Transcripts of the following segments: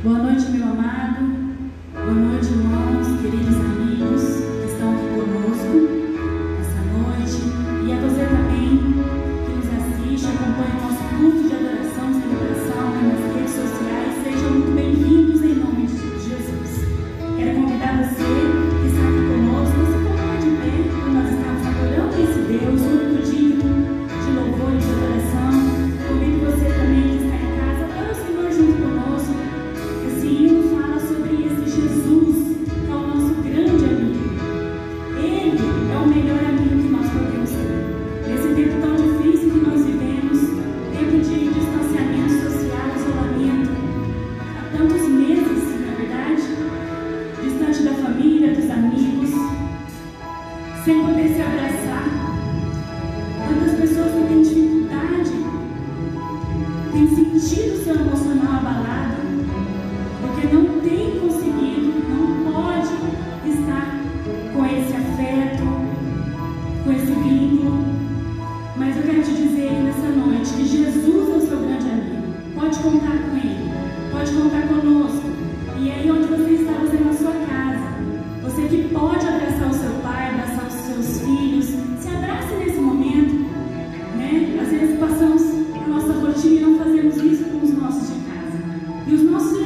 Boa noite, meu amado. Boa noite, irmãos, queridos amigos que estão aqui conosco essa noite. E a você também que nos assiste, acompanha o nosso culto de adoração, celebração nas redes sociais. Sejam muito bem-vindos em nome de Jesus. Quero convidar você que está aqui conosco, você colocar de pé, quando nós estamos adorando esse Deus, único digno de louvor e de adoração. Convido você também que está em casa, adora o Senhor junto conosco. Esse hino fala sobre esse Jesus, que é o nosso grande amigo. Ele é o melhor amigo que nós podemos ter. Nesse tempo tão difícil que nós vivemos, tempo de distanciamento social, isolamento, há tantos meses, na verdade, distante da família, dos amigos, sem poder se abraçar. Quantas pessoas que têm dificuldade, têm sentido o seu emocional abalado, porque não tem conseguido, não pode estar com esse afeto, com esse vínculo. Mas eu quero te dizer nessa noite que Jesus é o seu grande amigo. Pode contar com Ele, pode contar conosco. E aí onde você está, você na sua casa, você que pode abraçar o seu pai, abraçar os seus filhos, se abrace nesse momento, né? Às vezes passamos a nossa rotina e não fazemos isso com os nossos de casa. E os nossos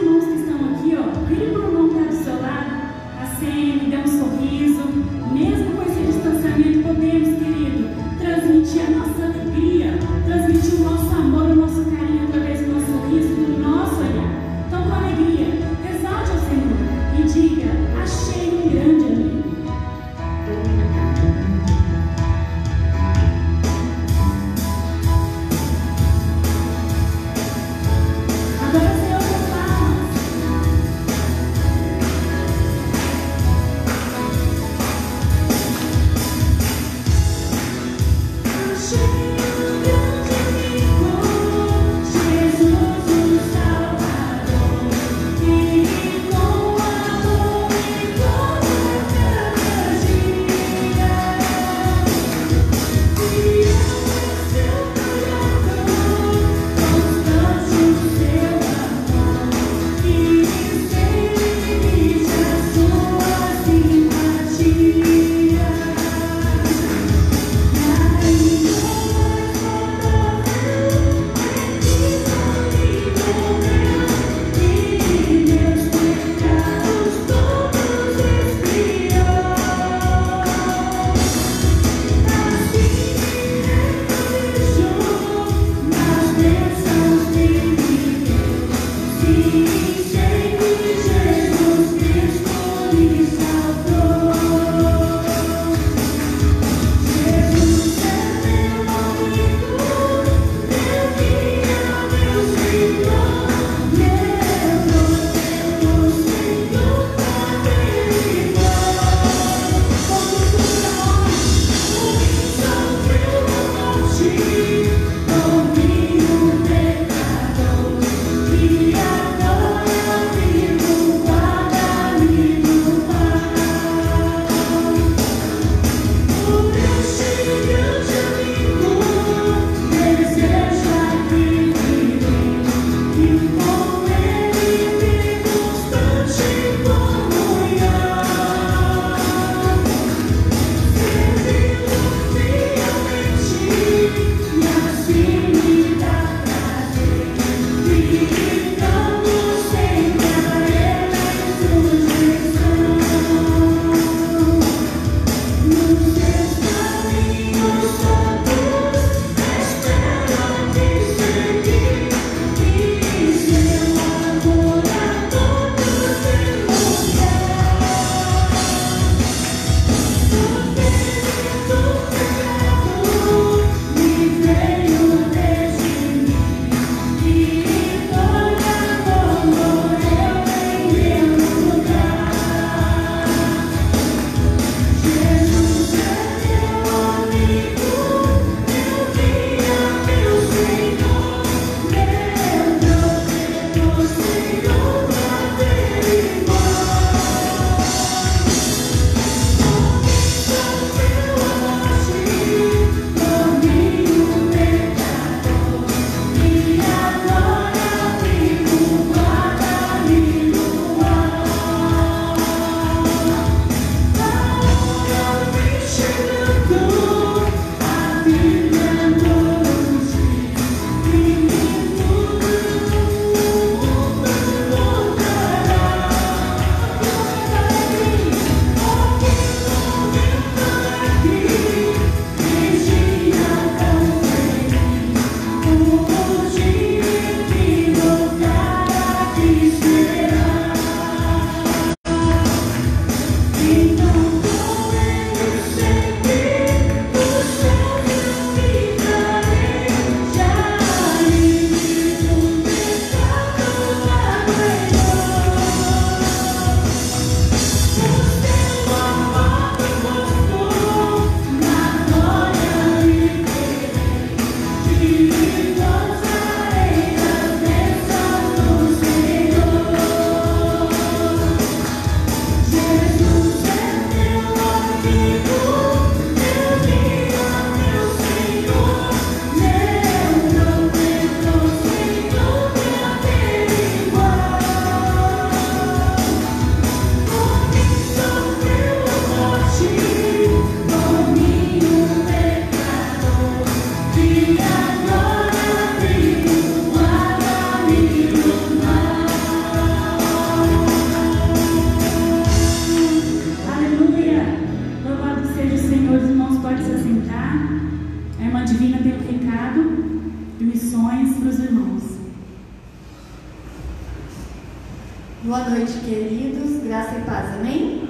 Boa noite, queridos. Graça e paz, amém?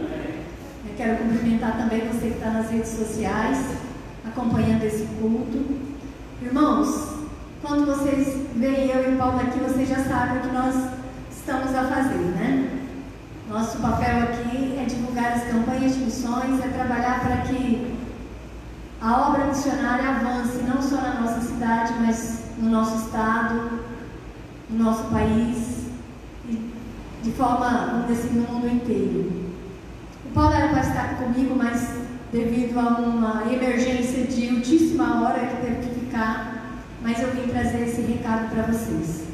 Eu quero cumprimentar também você que está nas redes sociais, acompanhando esse culto. Irmãos, quando vocês veem eu e o Paulo aqui, vocês já sabem o que nós estamos a fazer, né? Nosso papel aqui é divulgar as campanhas de missões, é trabalhar para que a obra missionária avance, não só na nossa cidade, mas no nosso estado, no nosso país, de forma, assim, no mundo inteiro. O Paulo era para estar comigo, mas devido a uma emergência de ultíssima hora, ele teve que ficar, mas eu vim trazer esse recado para vocês.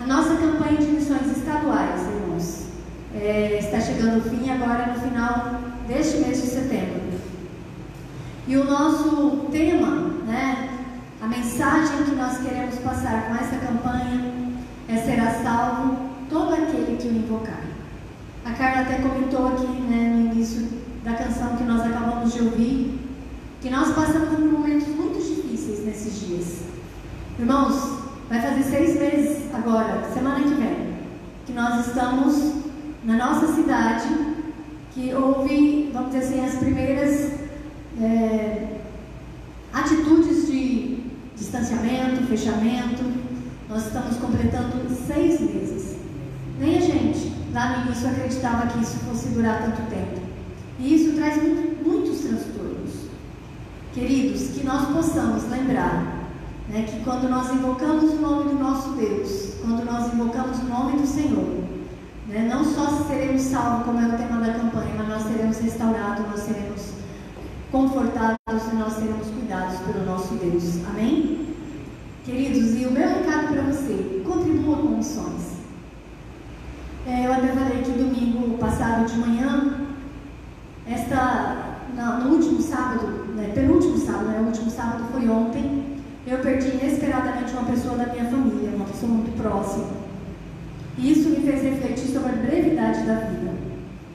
A nossa campanha de missões estaduais, irmãos, está chegando ao fim agora no final deste mês de setembro. E o nosso tema, né, a mensagem que nós queremos passar com essa campanha é: será salvo todo aquele que o invocar. A Carla até comentou aqui, né, no início da canção que nós acabamos de ouvir, que nós passamos por momentos muito difíceis nesses dias. Irmãos, vai fazer 6 meses agora, semana que vem, que nós estamos na nossa cidade, que houve, vamos dizer assim, as primeiras atitudes de distanciamento, fechamento. Nós estamos completando 6 meses. Nem a gente, lá no início, acreditava que isso fosse durar tanto tempo. E isso traz muitos transtornos. Queridos, que nós possamos lembrar, né, que quando nós invocamos o nome do nosso Deus, quando nós invocamos o nome do Senhor, né, não só seremos salvos, como é o tema da campanha, mas nós seremos restaurados, nós seremos confortados e nós seremos cuidados pelo nosso Deus. Amém? Queridos, e o meu recado para você: contribua com missões. Eu até falei que domingo passado de manhã, no último sábado, penúltimo sábado, o último sábado foi ontem, eu perdi inesperadamente uma pessoa da minha família, uma pessoa muito próxima. E isso me fez refletir sobre a brevidade da vida.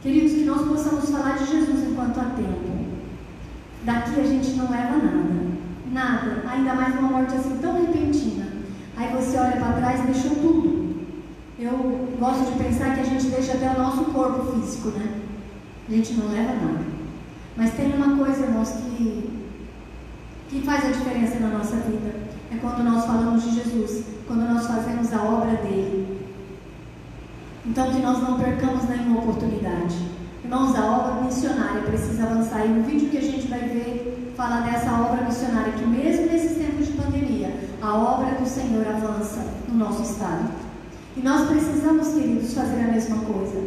Queridos, que nós possamos falar de Jesus enquanto há tempo. Daqui a gente não leva nada, ainda mais uma morte assim tão repentina. Aí você olha para trás e deixou tudo. Eu gosto de pensar que a gente deixa até o nosso corpo físico, né? A gente não leva nada. Mas tem uma coisa, irmãos, que faz a diferença na nossa vida. É quando nós falamos de Jesus, quando nós fazemos a obra dele. Então, que nós não percamos nenhuma oportunidade. Irmãos, a obra missionária precisa avançar. E no vídeo que a gente vai ver, fala dessa obra missionária, que mesmo nesses tempos de pandemia, a obra do Senhor avança no nosso estado. E nós precisamos, queridos, fazer a mesma coisa.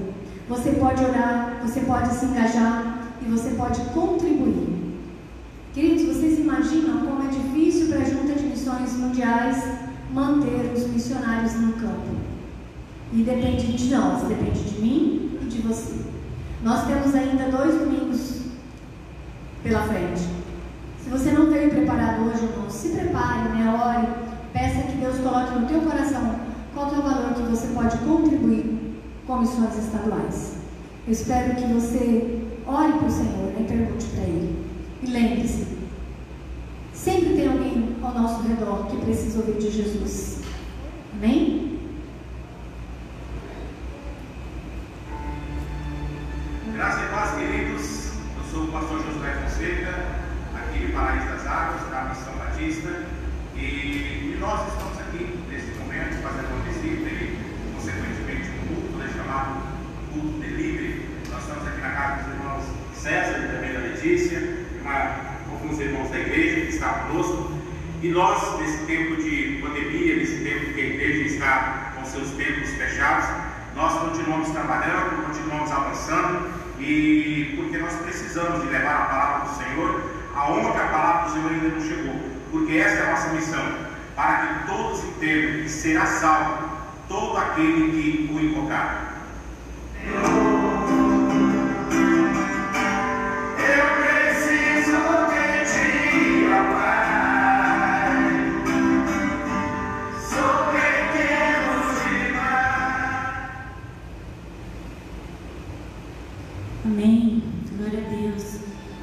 Você pode orar, você pode se engajar e você pode contribuir. Queridos, vocês imaginam como é difícil para a Junta de Missões Mundiais manter os missionários no campo? E depende de nós, depende de mim e de você. Nós temos ainda 2 domingos pela frente. Se você não veio preparado hoje, irmão, se prepare, né? Ore, peça que Deus coloque no teu coração qual é o valor que você pode contribuir com missões estaduais. Eu espero que você ore para o Senhor, né, e pergunte para Ele. E lembre-se, sempre tem alguém ao nosso redor que precisa ouvir de Jesus. Amém? Graças a Deus, queridos. Eu sou o pastor Josué Fonseca, aqui de Paraíso das Águas, da Missão Batista. E nós estamos aqui, nesse momento, fazendo uma visita e, consequentemente, um culto chamado culto delivery. Nós estamos aqui na casa dos irmãos César e também da Letícia, alguns irmãos da igreja que estão conosco. E nós, nesse tempo de pandemia, nesse tempo que a igreja está com seus templos fechados, nós continuamos trabalhando, continuamos avançando, e porque nós precisamos de levar a palavra do Senhor aonde a palavra do Senhor ainda não chegou, porque essa é a nossa missão, para que todos entendam que será salvo todo aquele que o invocar. Amém. Glória a Deus.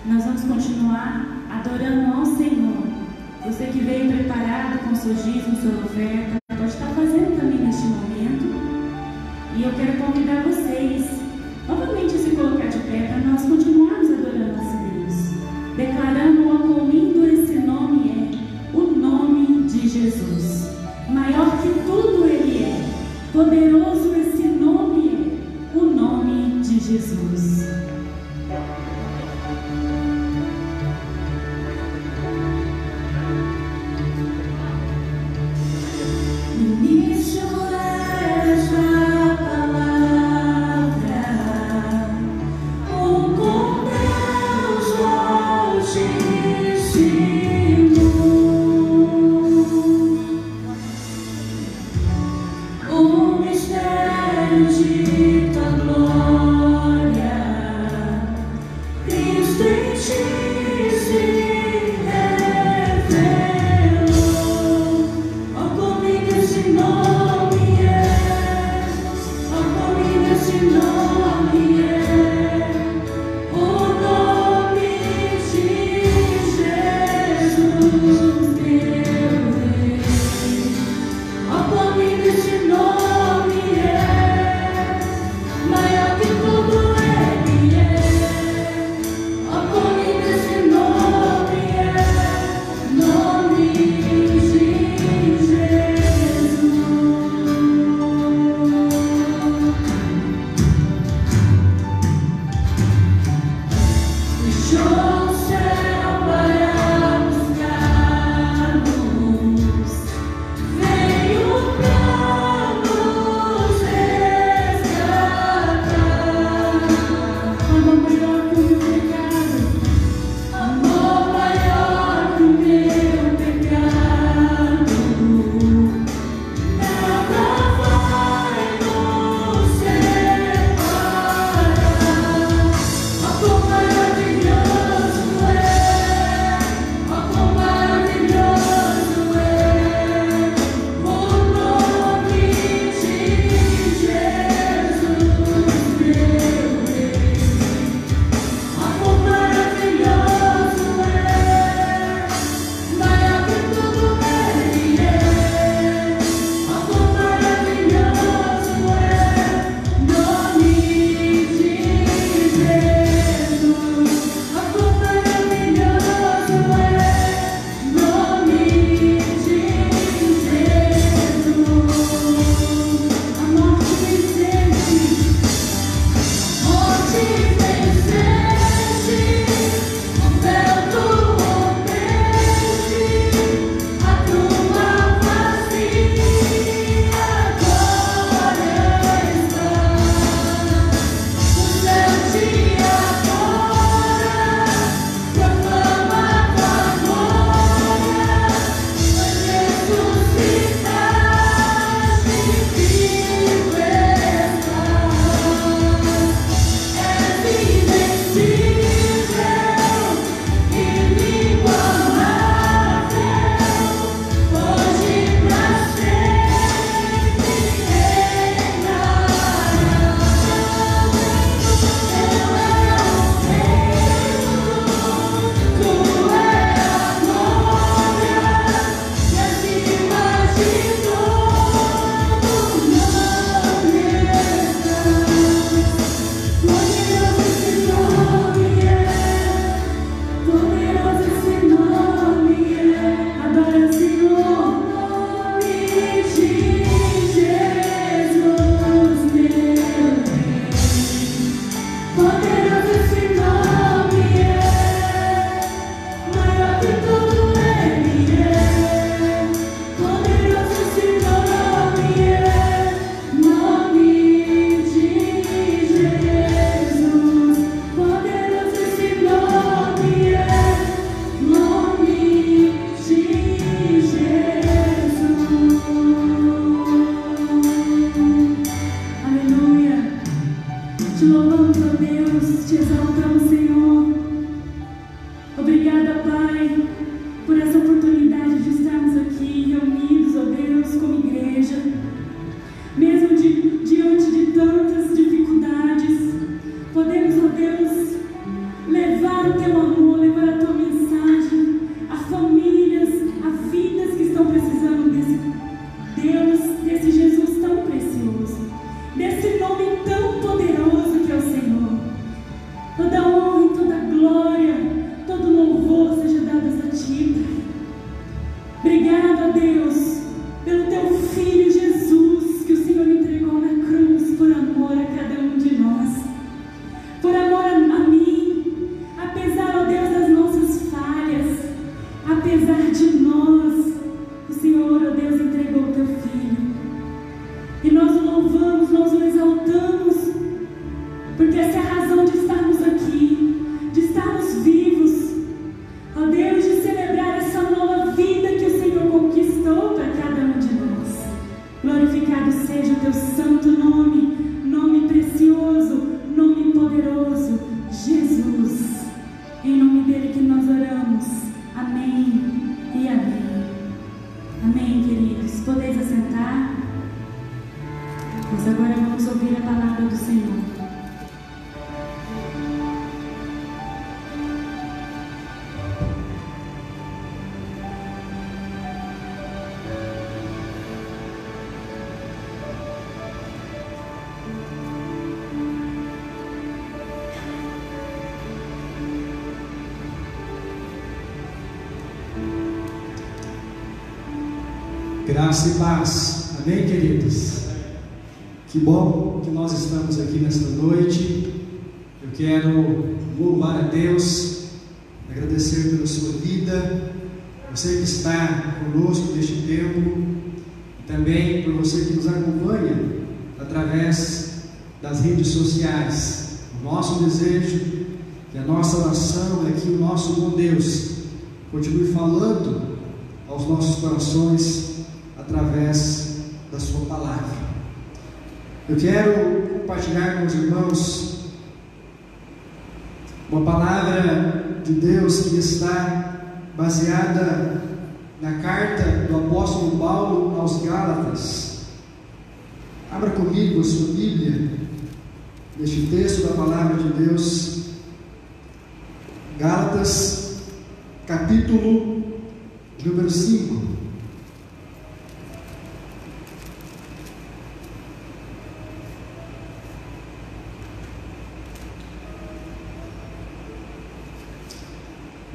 Nós vamos continuar adorando ao Senhor. Você que veio preparado com seu dízimo, sua oferta, pode estar fazendo também neste momento. E eu quero convidar você Glorificado seja o teu santo nome. Mas agora vamos ouvir a palavra do Senhor. Graça e paz, amém, queridos? Que bom que nós estamos aqui nesta noite. Eu quero louvar a Deus, agradecer pela sua vida, você que está conosco neste tempo, e também por você que nos acompanha através das redes sociais. O nosso desejo, que a nossa oração é que o nosso bom Deus continue falando aos nossos corações através da sua palavra. Eu quero compartilhar com os irmãos uma palavra de Deus que está baseada na carta do apóstolo Paulo aos Gálatas. Abra comigo a sua Bíblia neste texto da palavra de Deus, Gálatas, capítulo número 5.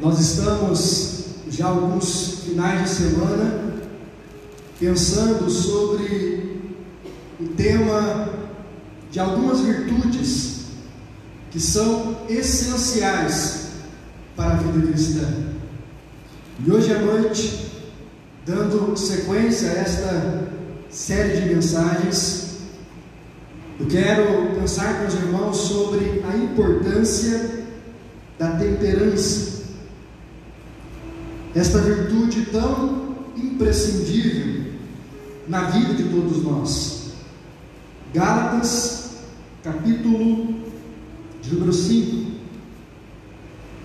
Nós estamos já alguns finais de semana pensando sobre o tema de algumas virtudes que são essenciais para a vida cristã. E hoje à noite, dando sequência a esta série de mensagens, eu quero pensar com os irmãos sobre a importância da temperança. Esta virtude tão imprescindível na vida de todos nós. Gálatas, capítulo número 5.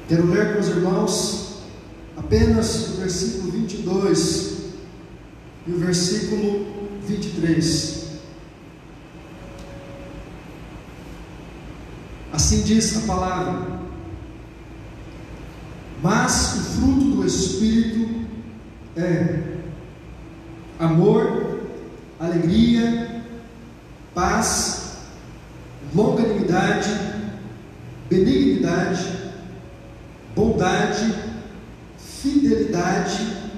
Quero ler com os irmãos apenas o versículo 22 e o versículo 23. Assim diz a palavra: mas o fruto do Espírito é amor, alegria, paz, longanimidade, benignidade, bondade, fidelidade,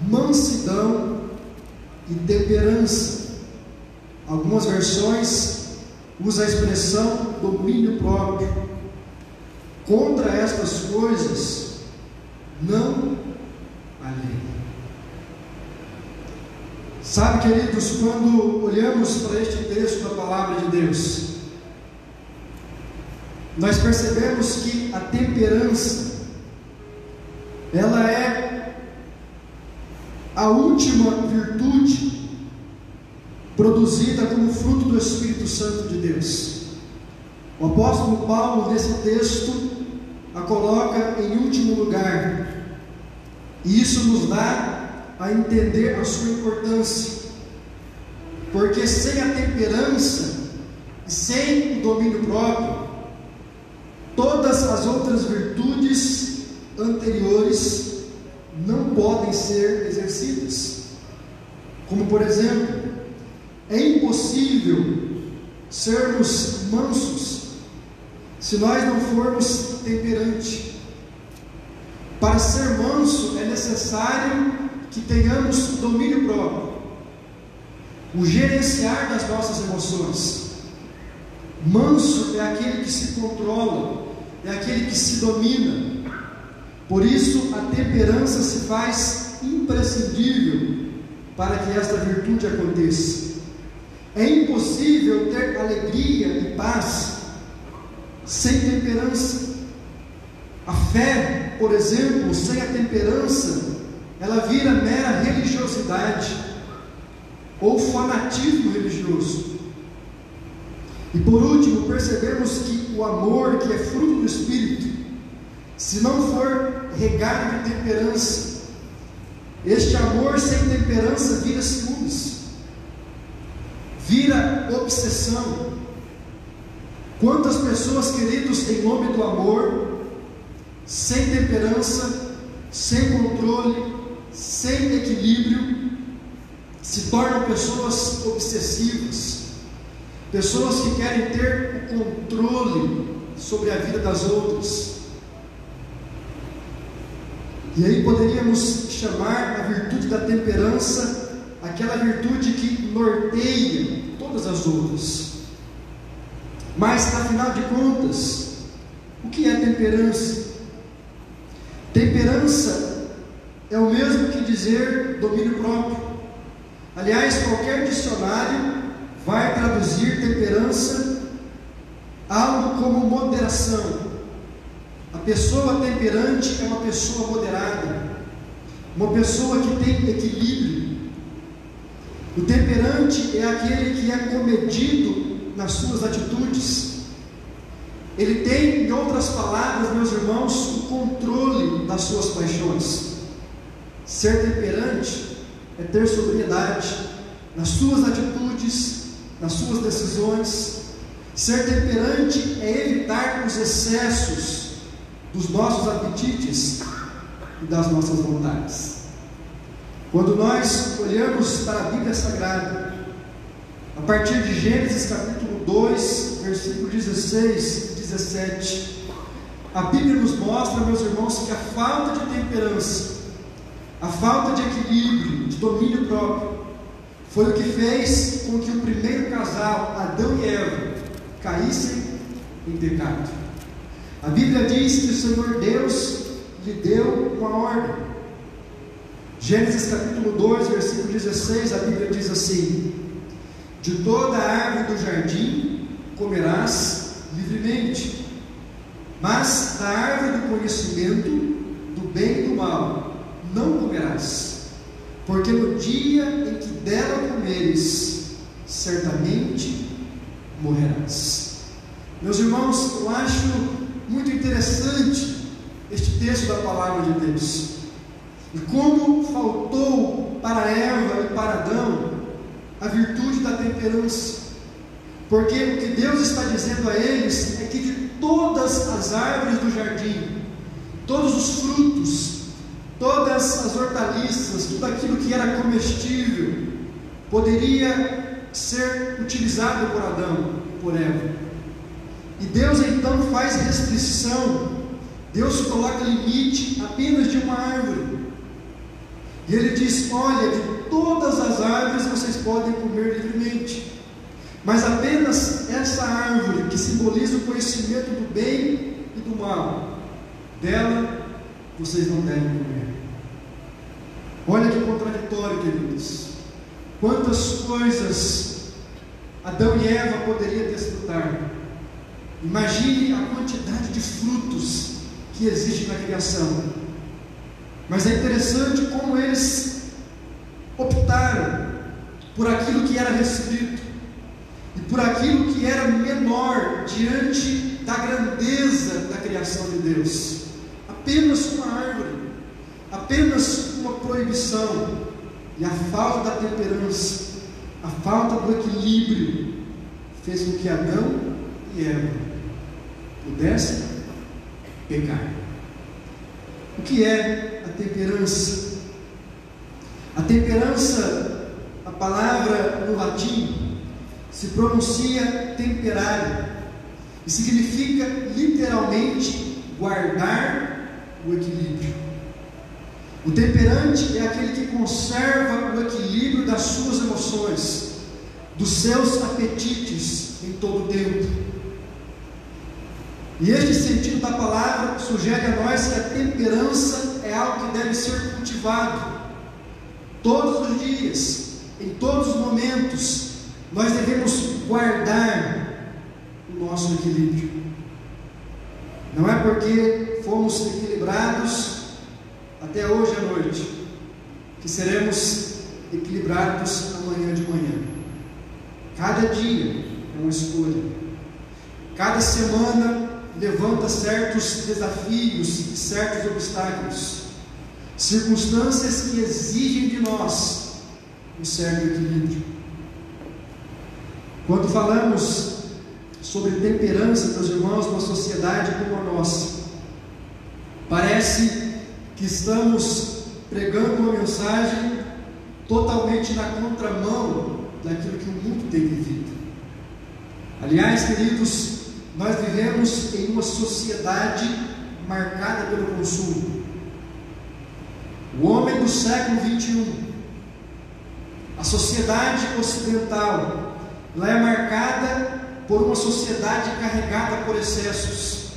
mansidão e temperança. Algumas versões usam a expressão domínio próprio. Contra estas coisas não há lei. Sabe, queridos, quando olhamos para este texto da palavra de Deus, nós percebemos que a temperança, ela é a última virtude produzida como fruto do Espírito Santo de Deus. O apóstolo Paulo, nesse texto, a coloca em último lugar, e isso nos dá a entender a sua importância, porque sem a temperança e sem o domínio próprio, todas as outras virtudes anteriores não podem ser exercidas. Como, por exemplo, é impossível sermos mansos se nós não formos temperantes. Para ser manso é necessário que tenhamos domínio próprio, o gerenciar das nossas emoções. Manso é aquele que se controla, é aquele que se domina. Por isso a temperança se faz imprescindível para que esta virtude aconteça. É impossível ter alegria e paz sem temperança. A fé, por exemplo, sem a temperança, ela vira mera religiosidade ou fanatismo religioso. E por último, percebemos que o amor, que é fruto do Espírito, se não for regado de temperança, este amor sem temperança vira ciúmes, vira obsessão. Quantas pessoas, queridos, em nome do amor, sem temperança, sem controle, sem equilíbrio, se tornam pessoas obsessivas, pessoas que querem ter o controle sobre a vida das outras. E aí poderíamos chamar a virtude da temperança aquela virtude que norteia todas as outras. Mas, afinal de contas, o que é temperança? Temperança é o mesmo que dizer domínio próprio. Aliás, qualquer dicionário vai traduzir temperança algo como moderação. A pessoa temperante é uma pessoa moderada, uma pessoa que tem equilíbrio. O temperante é aquele que é comedido nas suas atitudes. Ele tem, em outras palavras, meus irmãos, o controle das suas paixões. Ser temperante é ter sobriedade nas suas atitudes, nas suas decisões. Ser temperante é evitar os excessos dos nossos apetites e das nossas vontades. Quando nós olhamos para a Bíblia Sagrada, a partir de Gênesis capítulo 2, versículo 16 e 17, a Bíblia nos mostra, meus irmãos, que a falta de temperança, a falta de equilíbrio, de domínio próprio, foi o que fez com que o primeiro casal, Adão e Eva, caíssem em pecado. A Bíblia diz que o Senhor Deus lhe deu uma ordem. Gênesis capítulo 2, versículo 16, a Bíblia diz assim: de toda a árvore do jardim comerás livremente, mas da árvore do conhecimento do bem e do mal não comerás, porque no dia em que dela comeres, certamente morrerás. Meus irmãos, eu acho muito interessante este texto da palavra de Deus, e como faltou para Eva e para Adão a virtude da temperança, porque o que Deus está dizendo a eles é que de todas as árvores do jardim, todos os frutos, todas as hortaliças, tudo aquilo que era comestível, poderia ser utilizado por Adão e por Eva. E Deus então faz restrição, Deus coloca limite apenas de uma árvore, e Ele diz: olha, de todas as árvores vocês podem comer livremente, mas apenas essa árvore que simboliza o conhecimento do bem e do mal, dela vocês não devem comer. Olha que contraditório, queridos. Quantas coisas Adão e Eva poderiam desfrutar. Imagine a quantidade de frutos que existe na criação. Mas é interessante como eles optaram por aquilo que era restrito e por aquilo que era menor diante da grandeza da criação de Deus. Apenas uma árvore, apenas uma proibição, e a falta da temperança, a falta do equilíbrio fez com que Adão e Eva pudessem pecar. O que é a temperança? A temperança, a palavra no latim, se pronuncia temperare e significa literalmente guardar o equilíbrio. O temperante é aquele que conserva o equilíbrio das suas emoções, dos seus apetites em todo o tempo. E este sentido da palavra sugere a nós que a temperança é algo que deve ser cultivado todos os dias, em todos os momentos. Nós devemos guardar o nosso equilíbrio. Não é porque fomos equilibrados até hoje à noite que seremos equilibrados amanhã de manhã. Cada dia é uma escolha. Cada semana levanta certos desafios e certos obstáculos, circunstâncias que exigem de nós um certo equilíbrio. Quando falamos sobre temperança, meus irmãos, numa sociedade como a nossa, parece que estamos pregando uma mensagem totalmente na contramão daquilo que o mundo tem vivido. Aliás, queridos, nós vivemos em uma sociedade marcada pelo consumo. O homem do século 21, a sociedade ocidental, ela é marcada por uma sociedade carregada por excessos.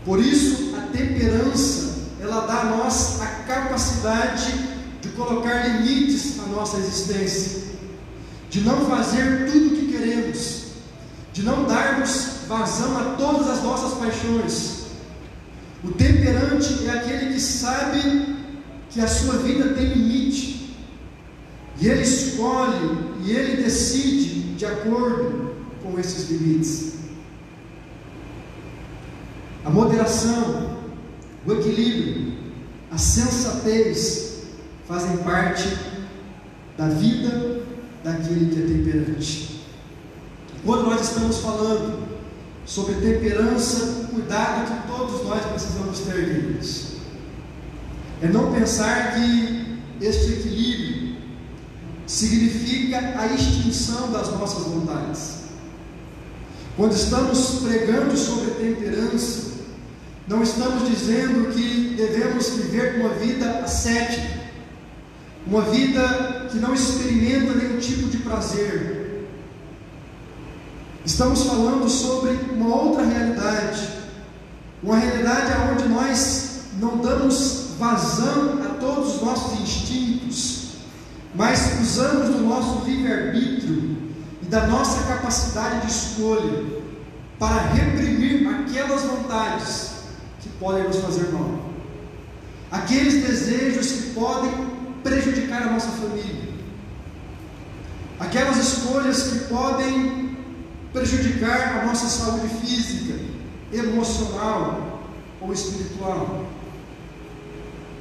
Por isso, a temperança, ela dá a nós a capacidade de colocar limites à nossa existência, de não fazer tudo o que queremos, de não darmos vazão a todas as nossas paixões. O temperante é aquele que sabe que a sua vida tem limite, e ele escolhe e ele decide de acordo com esses limites. A moderação, o equilíbrio, a sensatez fazem parte da vida daquele que é temperante. Quando nós estamos falando sobre temperança, cuidado que todos nós precisamos ter, queridos. É não pensar que este equilíbrio significa a extinção das nossas vontades. Quando estamos pregando sobre temperança, não estamos dizendo que devemos viver uma vida ascética, uma vida que não experimenta nenhum tipo de prazer. Estamos falando sobre uma outra realidade, uma realidade onde nós não damos vazão a todos os nossos instintos, mas usamos do nosso livre-arbítrio e da nossa capacidade de escolha para reprimir aquelas vontades que podem nos fazer mal, aqueles desejos que podem prejudicar a nossa família, aquelas escolhas que podem prejudicar a nossa saúde física, emocional ou espiritual.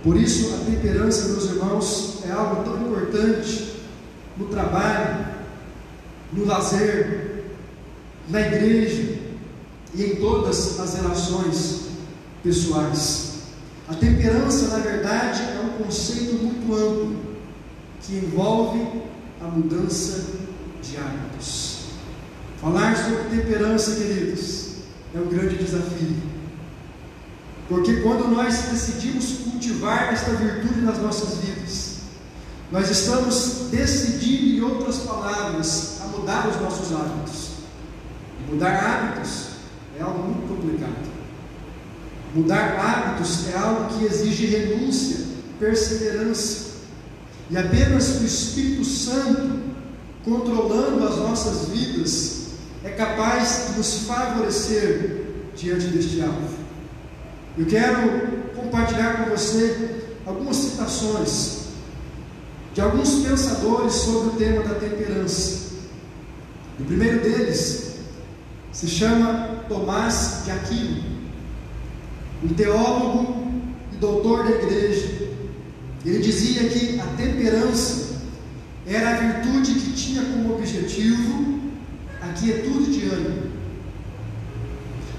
Por isso, a temperança, meus irmãos, é algo tão importante no trabalho, no lazer, na igreja e em todas as relações pessoais. A temperança, na verdade, é um conceito muito amplo que envolve a mudança de hábitos. Falar sobre temperança, queridos, é um grande desafio. Porque quando nós decidimos cultivar esta virtude nas nossas vidas, nós estamos decidindo, em outras palavras, a mudar os nossos hábitos. E mudar hábitos é algo muito complicado. Mudar hábitos é algo que exige renúncia, perseverança. E apenas o Espírito Santo, controlando as nossas vidas, é capaz de nos favorecer diante deste alvo. Eu quero compartilhar com você algumas citações de alguns pensadores sobre o tema da temperança. O primeiro deles se chama Tomás de Aquino, um teólogo e doutor da igreja. Ele dizia que a temperança era a virtude que tinha como objetivo a quietude de ânimo,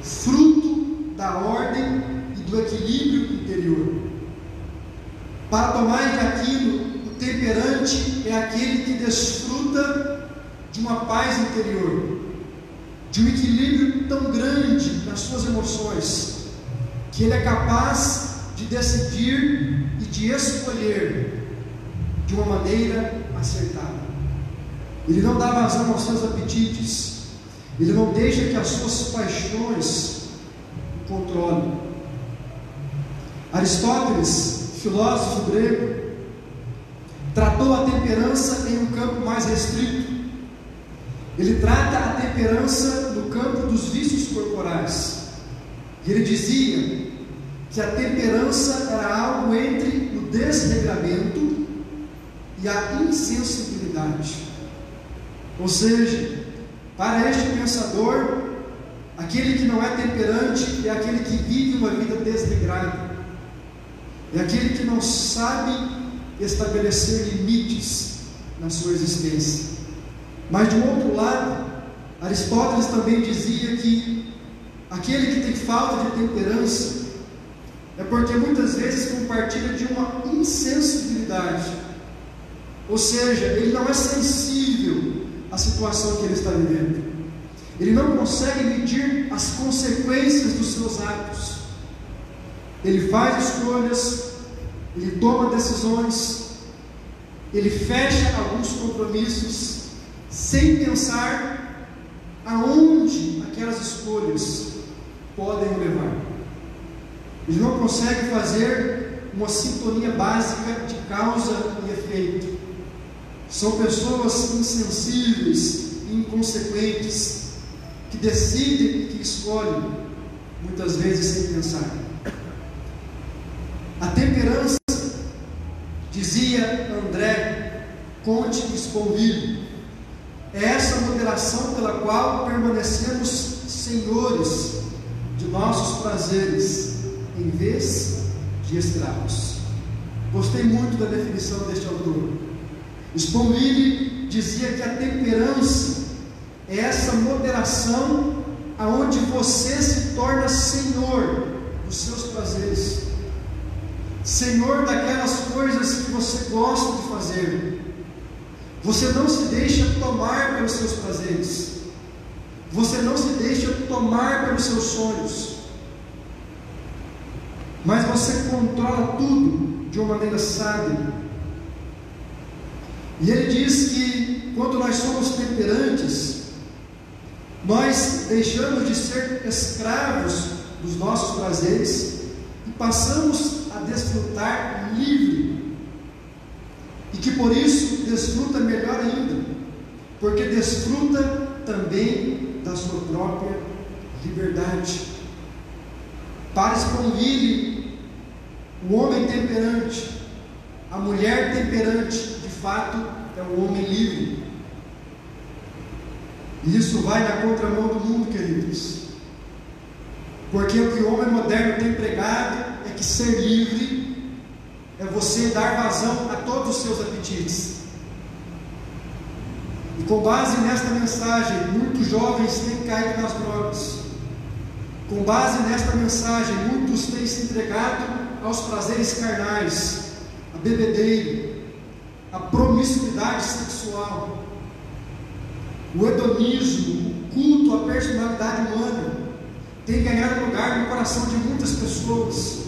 fruto da ordem e do equilíbrio interior. Para Tomás de Aquino, o temperante é aquele que desfruta de uma paz interior, de um equilíbrio tão grande nas suas emoções, que ele é capaz de decidir e de escolher de uma maneira acertada. Ele não dá vazão aos seus apetites, ele não deixa que as suas paixões o controlem. Aristóteles, filósofo grego, tratou a temperança em um campo mais restrito. Ele trata a temperança no campo dos vícios corporais. E ele dizia que a temperança era algo entre o desregramento e a insensibilidade. Ou seja, para este pensador, aquele que não é temperante é aquele que vive uma vida desregrada, é aquele que não sabe estabelecer limites na sua existência. Mas de um outro lado, Aristóteles também dizia que aquele que tem falta de temperança é porque muitas vezes compartilha de uma insensibilidade, ou seja, ele não é sensível à situação que ele está vivendo, ele não consegue medir as consequências dos seus atos, ele faz escolhas, ele toma decisões, ele fecha alguns compromissos sem pensar aonde aquelas escolhas podem o levar. Ele não consegue fazer uma sintonia básica de causa e efeito. São pessoas insensíveis e inconsequentes que decidem e que escolhem, muitas vezes sem pensar. A temperança, dizia André Comte de Sponville, é essa moderação pela qual permanecemos senhores de nossos prazeres, em vez de escravos. Gostei muito da definição deste autor. Sponville dizia que a temperança é essa moderação aonde você se torna senhor dos seus prazeres, senhor daquelas coisas que você gosta de fazer. Você não se deixa tomar pelos seus prazeres, você não se deixa tomar pelos seus sonhos, mas você controla tudo de uma maneira sábia. E ele diz que quando nós somos temperantes, nós deixamos de ser escravos dos nossos prazeres e passamos a desfrutar livre, e que por isso desfruta melhor ainda, porque desfruta também da sua própria liberdade. Para Sponville, o homem temperante, a mulher temperante, de fato é um homem livre. E isso vai na contramão do mundo, queridos, porque o que o homem moderno tem pregado é que ser livre é você dar vazão a todos os seus apetites. E com base nesta mensagem, muitos jovens têm caído nas drogas. Com base nesta mensagem, muitos têm se entregado aos prazeres carnais, a bebedeira, a promiscuidade sexual, o hedonismo, o culto à personalidade humana tem ganhado lugar no coração de muitas pessoas.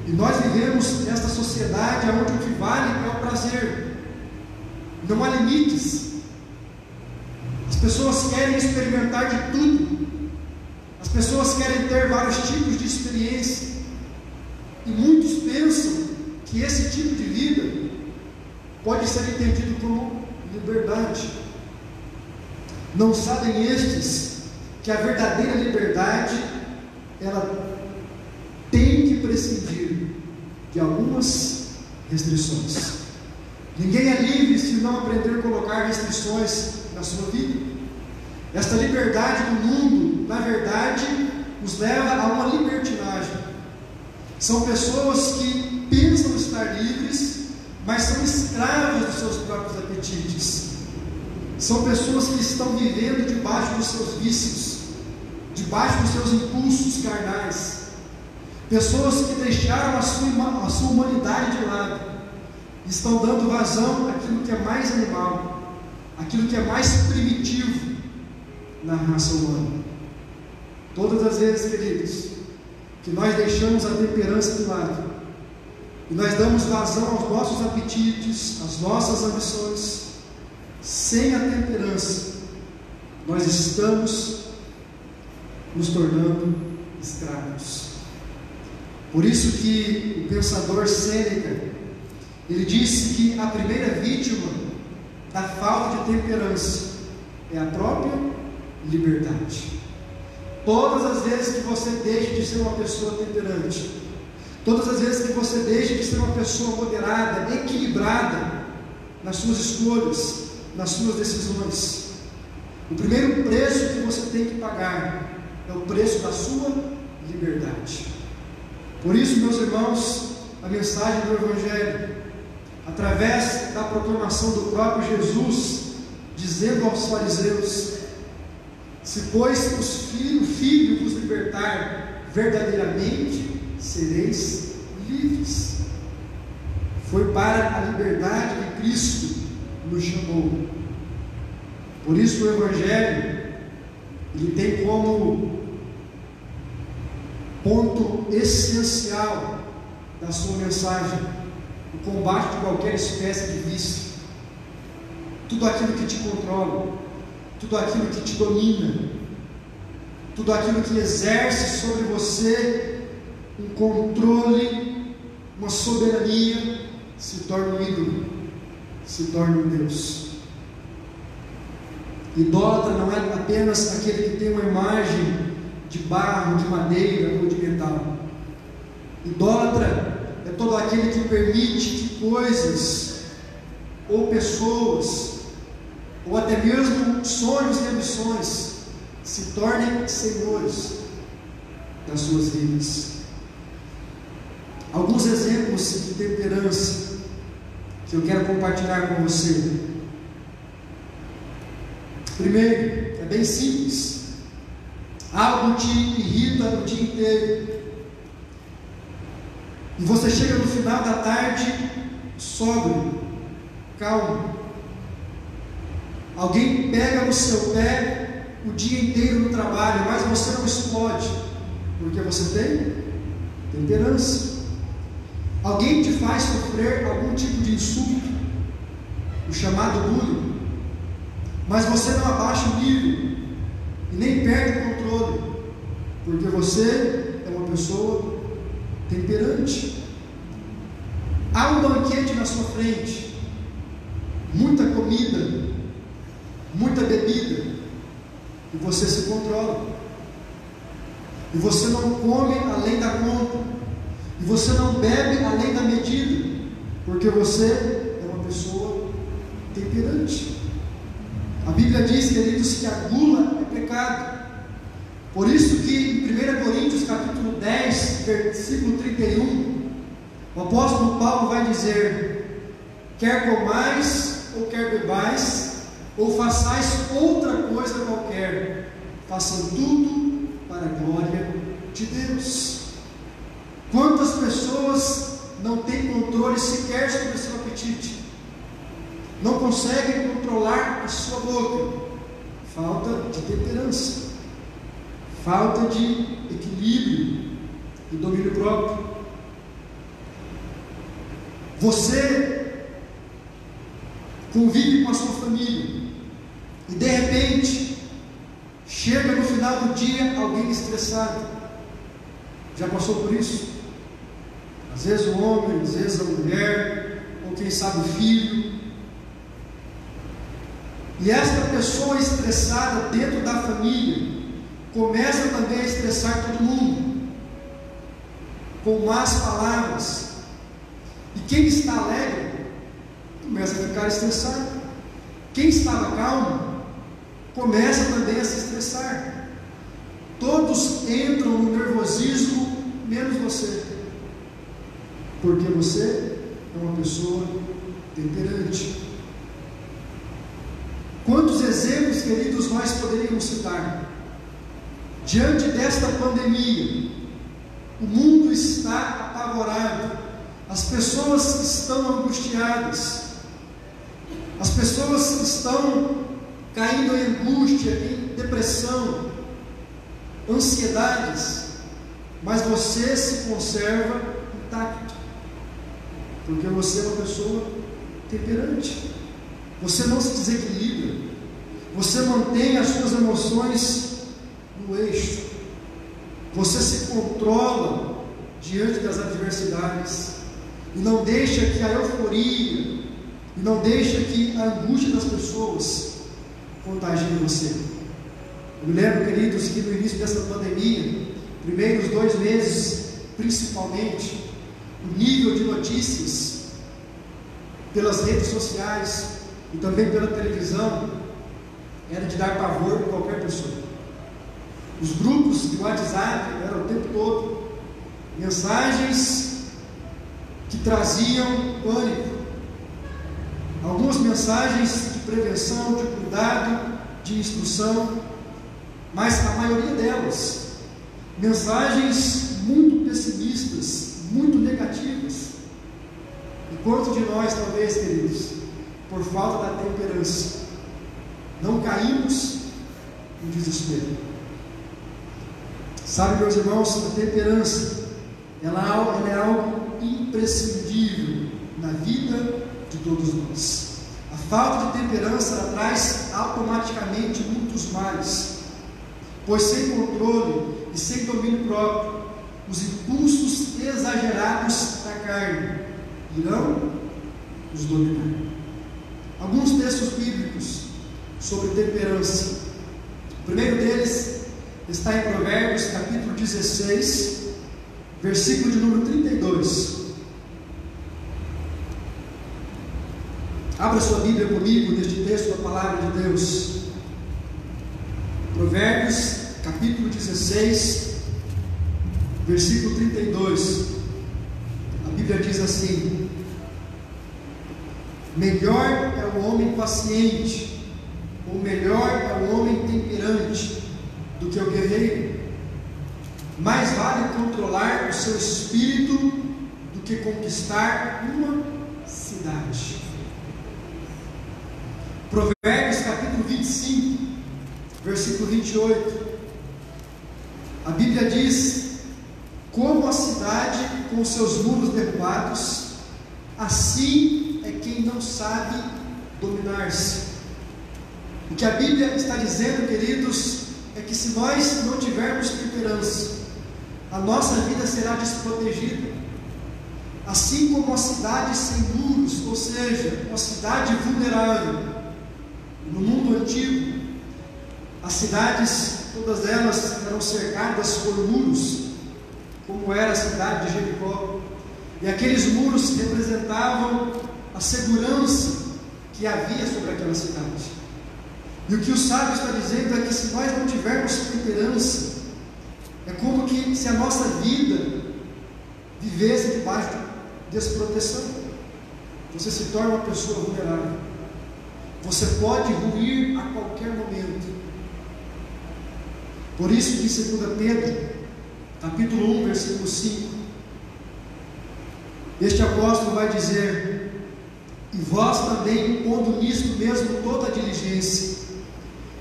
E nós vivemos nesta sociedade onde o que vale é o prazer, não há limites. As pessoas querem experimentar de tudo, as pessoas querem ter vários tipos de experiência, e muitos pensam que esse tipo de vida pode ser entendido como liberdade. Não sabem estes que a verdadeira liberdade, ela tem que prescindir de algumas restrições. Ninguém é livre se não aprender a colocar restrições na sua vida. Esta liberdade do mundo, na verdade, nos leva a uma libertinagem. São pessoas que pensam estar livres, mas são escravas dos seus próprios apetites. São pessoas que estão vivendo debaixo dos seus vícios, debaixo dos seus impulsos carnais. Pessoas que deixaram a sua humanidade de lado, estão dando vazão àquilo que é mais animal, aquilo que é mais primitivo na raça humana. Todas as vezes, queridos, que nós deixamos a temperança de lado, e nós damos vazão aos nossos apetites, às nossas ambições, sem a temperança, nós estamos nos tornando escravos. Por isso que o pensador Sêneca, ele disse que a primeira vítima da falta de temperança é a própria liberdade. Todas as vezes que você deixa de ser uma pessoa temperante, todas as vezes que você deixa de ser uma pessoa moderada, equilibrada nas suas escolhas, nas suas decisões, o primeiro preço que você tem que pagar é o preço da sua liberdade. Por isso, meus irmãos, a mensagem do Evangelho, através da proclamação do próprio Jesus, dizendo aos fariseus Se, pois, o Filho vos libertar, verdadeiramente sereis livres. Foi para a liberdade que Cristo nos chamou. Por isso o Evangelho, ele tem como ponto essencial da sua mensagem o combate de qualquer espécie de vício, tudo aquilo que te controla, tudo aquilo que te domina, tudo aquilo que exerce sobre você um controle, uma soberania, se torna um ídolo, se torna um Deus. Idólatra não é apenas aquele que tem uma imagem de barro, de madeira ou de metal. Idólatra é todo aquele que permite que coisas ou pessoas ou até mesmo sonhos e ambições se tornem senhores das suas vidas. Alguns exemplos de temperança que eu quero compartilhar com você. Primeiro, é bem simples. Algo te irrita o dia inteiro e você chega no final da tarde sóbrio, calmo. Alguém pega no seu pé o dia inteiro no trabalho, mas você não explode, porque você tem temperança. Alguém te faz sofrer algum tipo de insulto, o chamado bullying, mas você não abaixa o nível e nem perde o controle, porque você é uma pessoa temperante. Há um banquete na sua frente, muita comida, muita bebida, e você se controla, e você não come além da conta, e você não bebe além da medida, porque você é uma pessoa temperante. A Bíblia diz, queridos, que a gula é pecado. Por isso que em 1 Coríntios capítulo 10, versículo 31, o apóstolo Paulo vai dizer: quer comais ou quer bebais, ou façais outra coisa qualquer, façam tudo para a glória de Deus. Quantas pessoas não têm controle sequer sobre o seu apetite, não conseguem controlar a sua boca? Falta de temperança, falta de equilíbrio e domínio próprio. Você convive com a sua família e de repente chega no final do dia alguém estressado. Já passou por isso? Às vezes o homem, às vezes a mulher, ou quem sabe o filho. E esta pessoa estressada dentro da família começa também a estressar todo mundo com más palavras. E quem está alegre começa a ficar estressado. Quem estava calmo começa também a se estressar. Todos entram no nervosismo, menos você, porque você é uma pessoa temperante. Quantos exemplos, queridos, nós poderíamos citar? Diante desta pandemia, o mundo está apavorado, as pessoas estão angustiadas, as pessoas estão caindo em angústia, em depressão, ansiedades, mas você se conserva intacto, porque você é uma pessoa temperante. Você não se desequilibra, você mantém as suas emoções no eixo, você se controla diante das adversidades, e não deixa que a euforia, e não deixa que a angústia das pessoas contagie você. Eu me lembro, queridos, que no início dessa pandemia, primeiros 2 meses, principalmente, o nível de notícias pelas redes sociais e também pela televisão era de dar pavor em qualquer pessoa. Os grupos de WhatsApp eram o tempo todo mensagens que traziam pânico, algumas mensagens de prevenção, de cuidado, de instrução, mas a maioria delas, mensagens muito pessimistas, muito negativas. E quantos de nós, talvez, queridos, por falta da temperança, não caímos no desespero? Sabe, meus irmãos, a temperança, ela é algo imprescindível na vida de todos nós. A falta de temperança, ela traz automaticamente muitos males, pois sem controle e sem domínio próprio, os impulsos exagerados da carne irão nos dominar. Alguns textos bíblicos sobre temperança. O primeiro deles está em Provérbios, capítulo 16, versículo de número 32. Abra sua Bíblia comigo neste texto da palavra de Deus. Provérbios, capítulo 16, versículo 32. A Bíblia diz assim: melhor é o homem paciente, ou melhor é o homem temperante do que o guerreiro. Mais vale controlar o seu espírito do que conquistar uma cidade. Provérbios capítulo 25, versículo 28. A Bíblia diz: como a cidade com seus muros derrubados, assim é quem não sabe dominar-se. O que a Bíblia está dizendo, queridos, é que se nós não tivermos temperança, a nossa vida será desprotegida. Assim como a cidade sem muros, ou seja, uma cidade vulnerável. No mundo antigo, as cidades, todas elas eram cercadas por muros, como era a cidade de Jericó. E aqueles muros representavam a segurança que havia sobre aquela cidade. E o que o sábio está dizendo é que se nós não tivermos temperança, é como que se a nossa vida vivesse debaixo de desproteção. Você se torna uma pessoa vulnerável. Você pode ruir a qualquer momento. Por isso que em 2 Pedro, capítulo 1, versículo 5, este apóstolo vai dizer: e vós também, pondo nisto mesmo toda a diligência,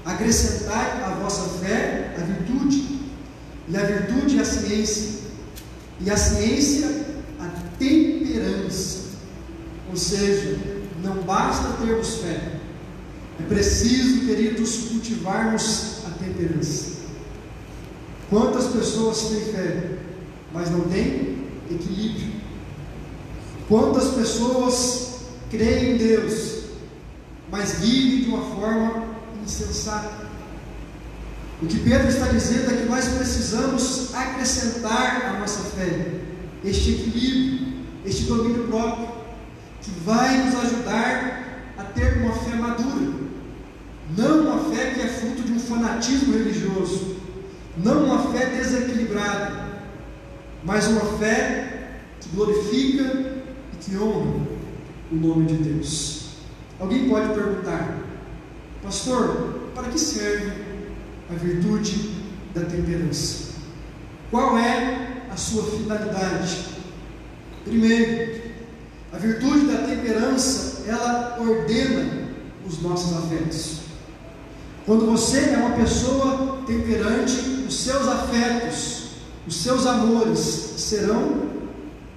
acrescentai à vossa fé a virtude, e a virtude a ciência, e a ciência a temperança. Ou seja, não basta termos fé, é preciso, queridos, cultivarmos a temperança. Quantas pessoas têm fé, mas não têm equilíbrio? Quantas pessoas creem em Deus, mas vivem de uma forma insensata? O que Pedro está dizendo é que nós precisamos acrescentar à nossa fé este equilíbrio, este domínio próprio, que vai nos ajudar a ter uma fé madura. Não uma fé que é fruto de um fanatismo religioso, não uma fé desequilibrada, mas uma fé que glorifica e que honra o nome de Deus. Alguém pode perguntar: pastor, para que serve a virtude da temperança? Qual é a sua finalidade? Primeiro, a virtude da temperança, ela ordena os nossos afetos. Quando você é uma pessoa temperante, os seus afetos, os seus amores serão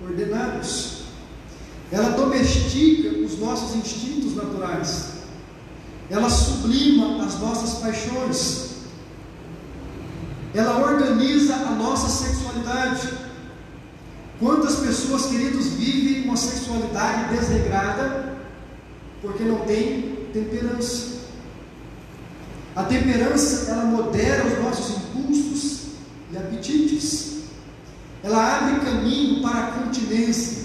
ordenados. Ela domestica os nossos instintos naturais. Ela sublima as nossas paixões. Ela organiza a nossa sexualidade. Quantas pessoas, queridos, vivem uma sexualidade desregrada porque não tem temperança? A temperança, ela modera os nossos impulsos e apetites. Ela abre caminho para a continência,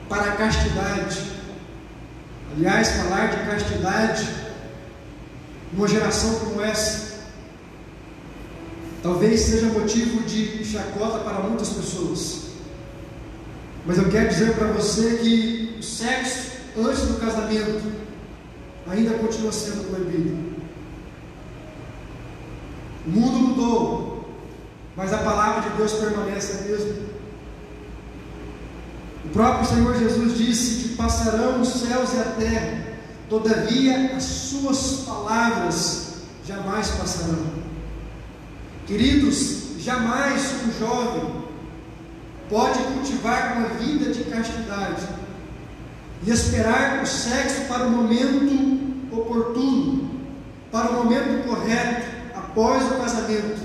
para a castidade. Aliás, falar de castidade numa geração como essa talvez seja motivo de chacota para muitas pessoas. Mas eu quero dizer para você que o sexo antes do casamento ainda continua sendo proibido. O mundo mudou, mas a palavra de Deus permanece a mesma. O próprio Senhor Jesus disse que passarão os céus e a terra, todavia as suas palavras jamais passarão. Queridos, jamais um jovem pode cultivar uma vida de castidade e esperar o sexo para o momento oportuno, para o momento correto, após o casamento.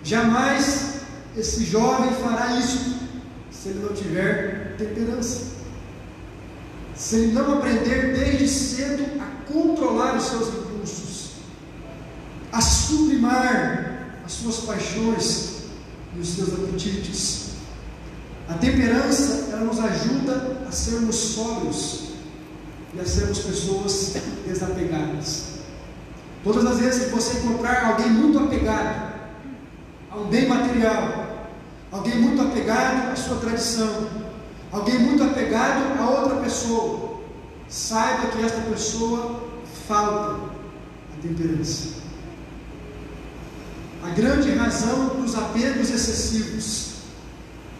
Jamais esse jovem fará isso se ele não tiver temperança, se ele não aprender desde cedo a controlar os seus impulsos, a sublimar as suas paixões e os seus apetites. A temperança, ela nos ajuda a sermos sóbrios e a sermos pessoas desapegadas. Todas as vezes que você encontrar alguém muito apegado a um bem material, alguém muito apegado à sua tradição, alguém muito apegado a outra pessoa, saiba que esta pessoa falta a temperança. A grande razão dos apegos excessivos,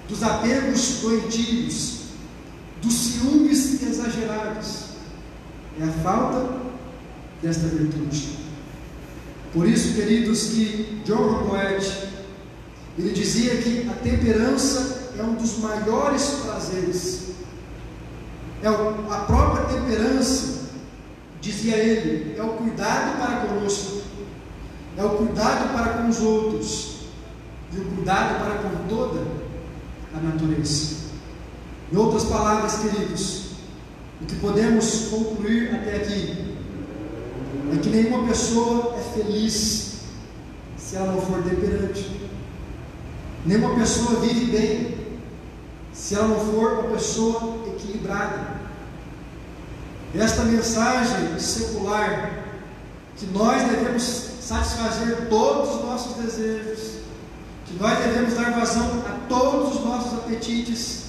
dos apegos doentios, dos ciúmes exagerados, é a falta desta virtude. Por isso, queridos, que John Goethe, ele dizia que a temperança é um dos maiores prazeres. A própria temperança, dizia ele, é o cuidado para conosco, é o cuidado para com os outros e o cuidado para com toda a natureza. Em outras palavras, queridos, o que podemos concluir até aqui é que nenhuma pessoa é feliz se ela não for temperante. Nenhuma pessoa vive bem se ela não for uma pessoa equilibrada. Esta mensagem secular, que nós devemos satisfazer todos os nossos desejos, que nós devemos dar vazão a todos os nossos apetites,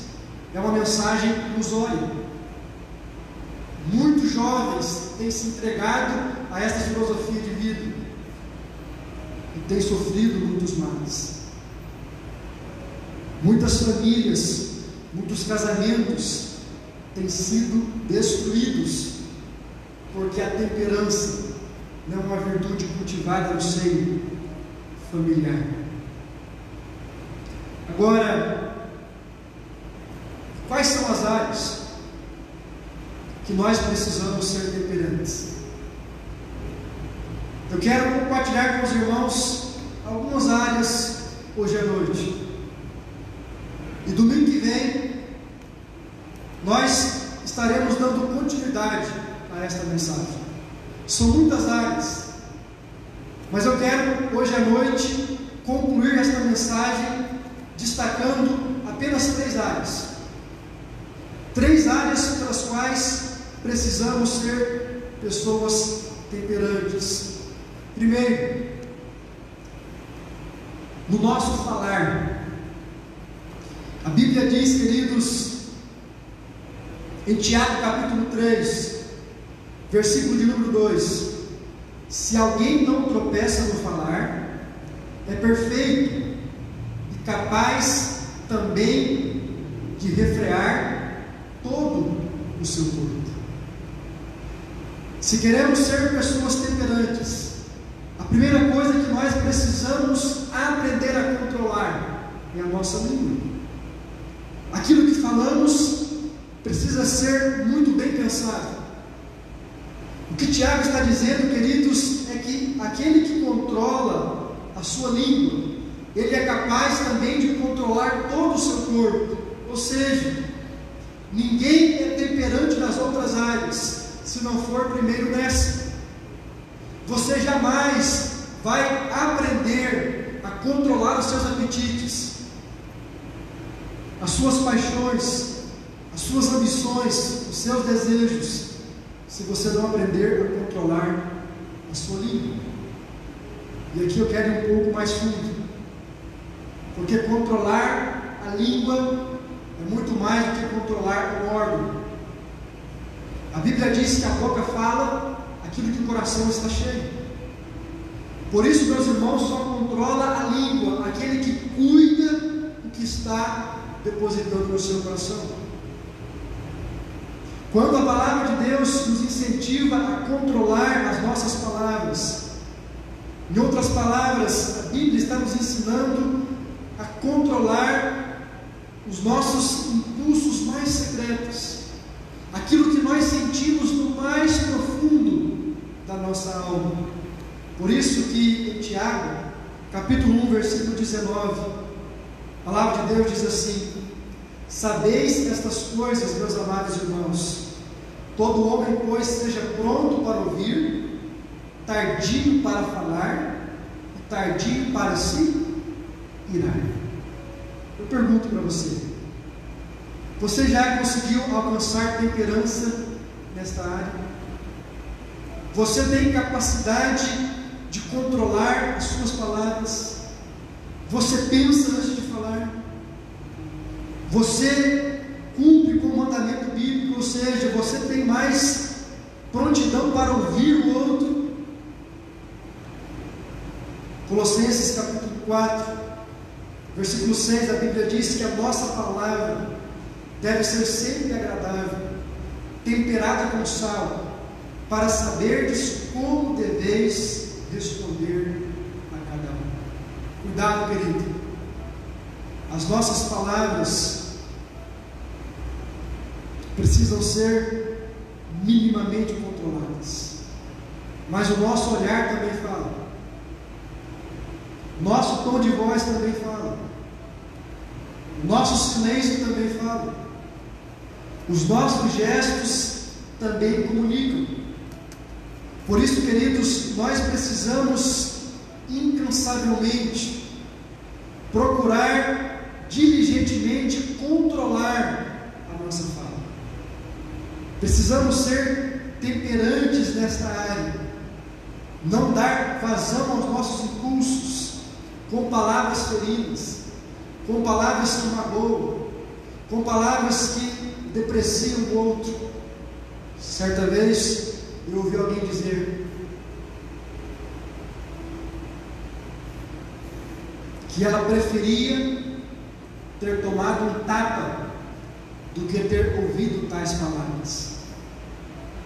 é uma mensagem ilusória. Muitos jovens têm se entregado a esta filosofia de vida e têm sofrido muitos males. Muitas famílias, muitos casamentos têm sido destruídos porque a temperança não é uma virtude cultivada no seio familiar. Agora, quais são as áreas que nós precisamos ser temperantes? Eu quero compartilhar com os irmãos algumas áreas hoje à noite. E domingo que vem nós estaremos dando continuidade a esta mensagem. São muitas áreas, mas eu quero hoje à noite concluir esta mensagem destacando apenas 3 áreas. 3 áreas pelas quais precisamos ser pessoas temperantes. Primeiro, no nosso falar. A Bíblia diz, queridos, em Tiago capítulo 3, versículo de número 2: se alguém não tropeça no falar, é perfeito e capaz também de refrear todo o seu corpo. Se queremos ser pessoas temperantes, a primeira coisa que nós precisamos aprender a controlar é a nossa língua. Aquilo que falamos precisa ser muito bem pensado. O que Tiago está dizendo, queridos, é que aquele que controla a sua língua, ele é capaz também de controlar todo o seu corpo. Ou seja, ninguém é temperante nas outras áreas se não for primeiro nessa. Você jamais vai aprender a controlar os seus apetites, as suas paixões, as suas ambições, os seus desejos, se você não aprender a controlar a sua língua. E aqui eu quero ir um pouco mais fundo, porque controlar a língua é muito mais do que controlar um órgão. A Bíblia diz que a boca fala aquilo que o coração está cheio. Por isso, meus irmãos, só controla a língua aquele que cuida do que está depositando no seu coração. Quando a palavra de Deus nos incentiva a controlar as nossas palavras, em outras palavras, a Bíblia está nos ensinando a controlar os nossos impulsos mais secretos, aquilo que nós sentimos no mais profundo da nossa alma. Por isso que em Tiago, capítulo 1, versículo 19, a palavra de Deus diz assim: sabeis estas coisas, meus amados irmãos, todo homem, pois, seja pronto para ouvir, tardio para falar e tardio para se irar. Eu pergunto para você já conseguiu alcançar temperança nesta área? Você tem capacidade de controlar as suas palavras? Você pensa antes de falar? Você cumpre com o mandamento bíblico, ou seja, você tem mais prontidão para ouvir o outro? Colossenses capítulo 4, versículo 6, a Bíblia diz que a nossa palavra deve ser sempre agradável, temperada com sal, para saberdes como deveis responder a cada um. Cuidado, querido. As nossas palavras precisam ser minimamente controladas, mas o nosso olhar também fala, o nosso tom de voz também fala, o nosso silêncio também fala, os nossos gestos também comunicam. Por isso, queridos, nós precisamos incansavelmente procurar diligentemente controlar a nossa fala. Precisamos ser temperantes nesta área, não dar vazão aos nossos impulsos com palavras feridas, com palavras que magoam, com palavras que depreciam o outro. Certa vez eu ouvi alguém dizer que ela preferia ter tomado um tapa do que ter ouvido tais palavras.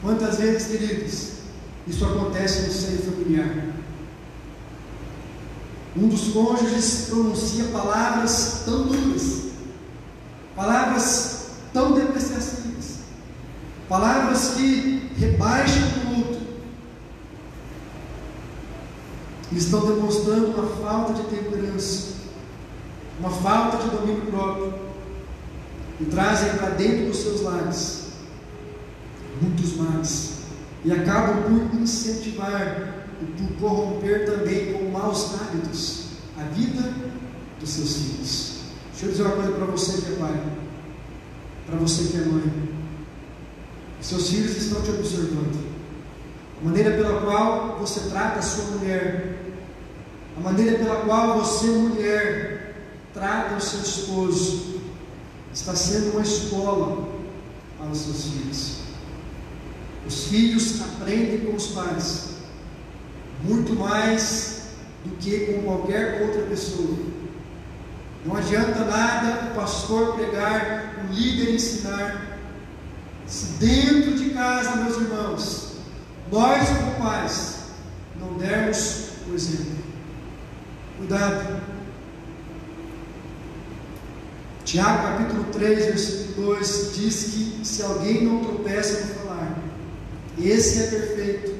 Quantas vezes, queridos, isso acontece no seio familiar? Um dos cônjuges pronuncia palavras tão duras, palavras tão depreciativas, palavras que rebaixam o outro, e estão demonstrando uma falta de temperança, uma falta de domínio próprio, e trazem para dentro dos seus lares muitos males, e acabam por incentivar e por corromper também com maus hábitos a vida dos seus filhos. Deixa eu dizer uma coisa para você que é pai, para você que é mãe: seus filhos estão te observando. A maneira pela qual você trata a sua mulher, a maneira pela qual você, mulher, trata o seu esposo, está sendo uma escola para os seus filhos. Os filhos aprendem com os pais muito mais do que com qualquer outra pessoa. Não adianta nada o pastor pregar, o líder ensinar, se dentro de casa, meus irmãos, nós como pais não dermos o exemplo. Cuidado. Tiago capítulo 3, versículo 2 diz que se alguém não tropeça no falar, esse é perfeito,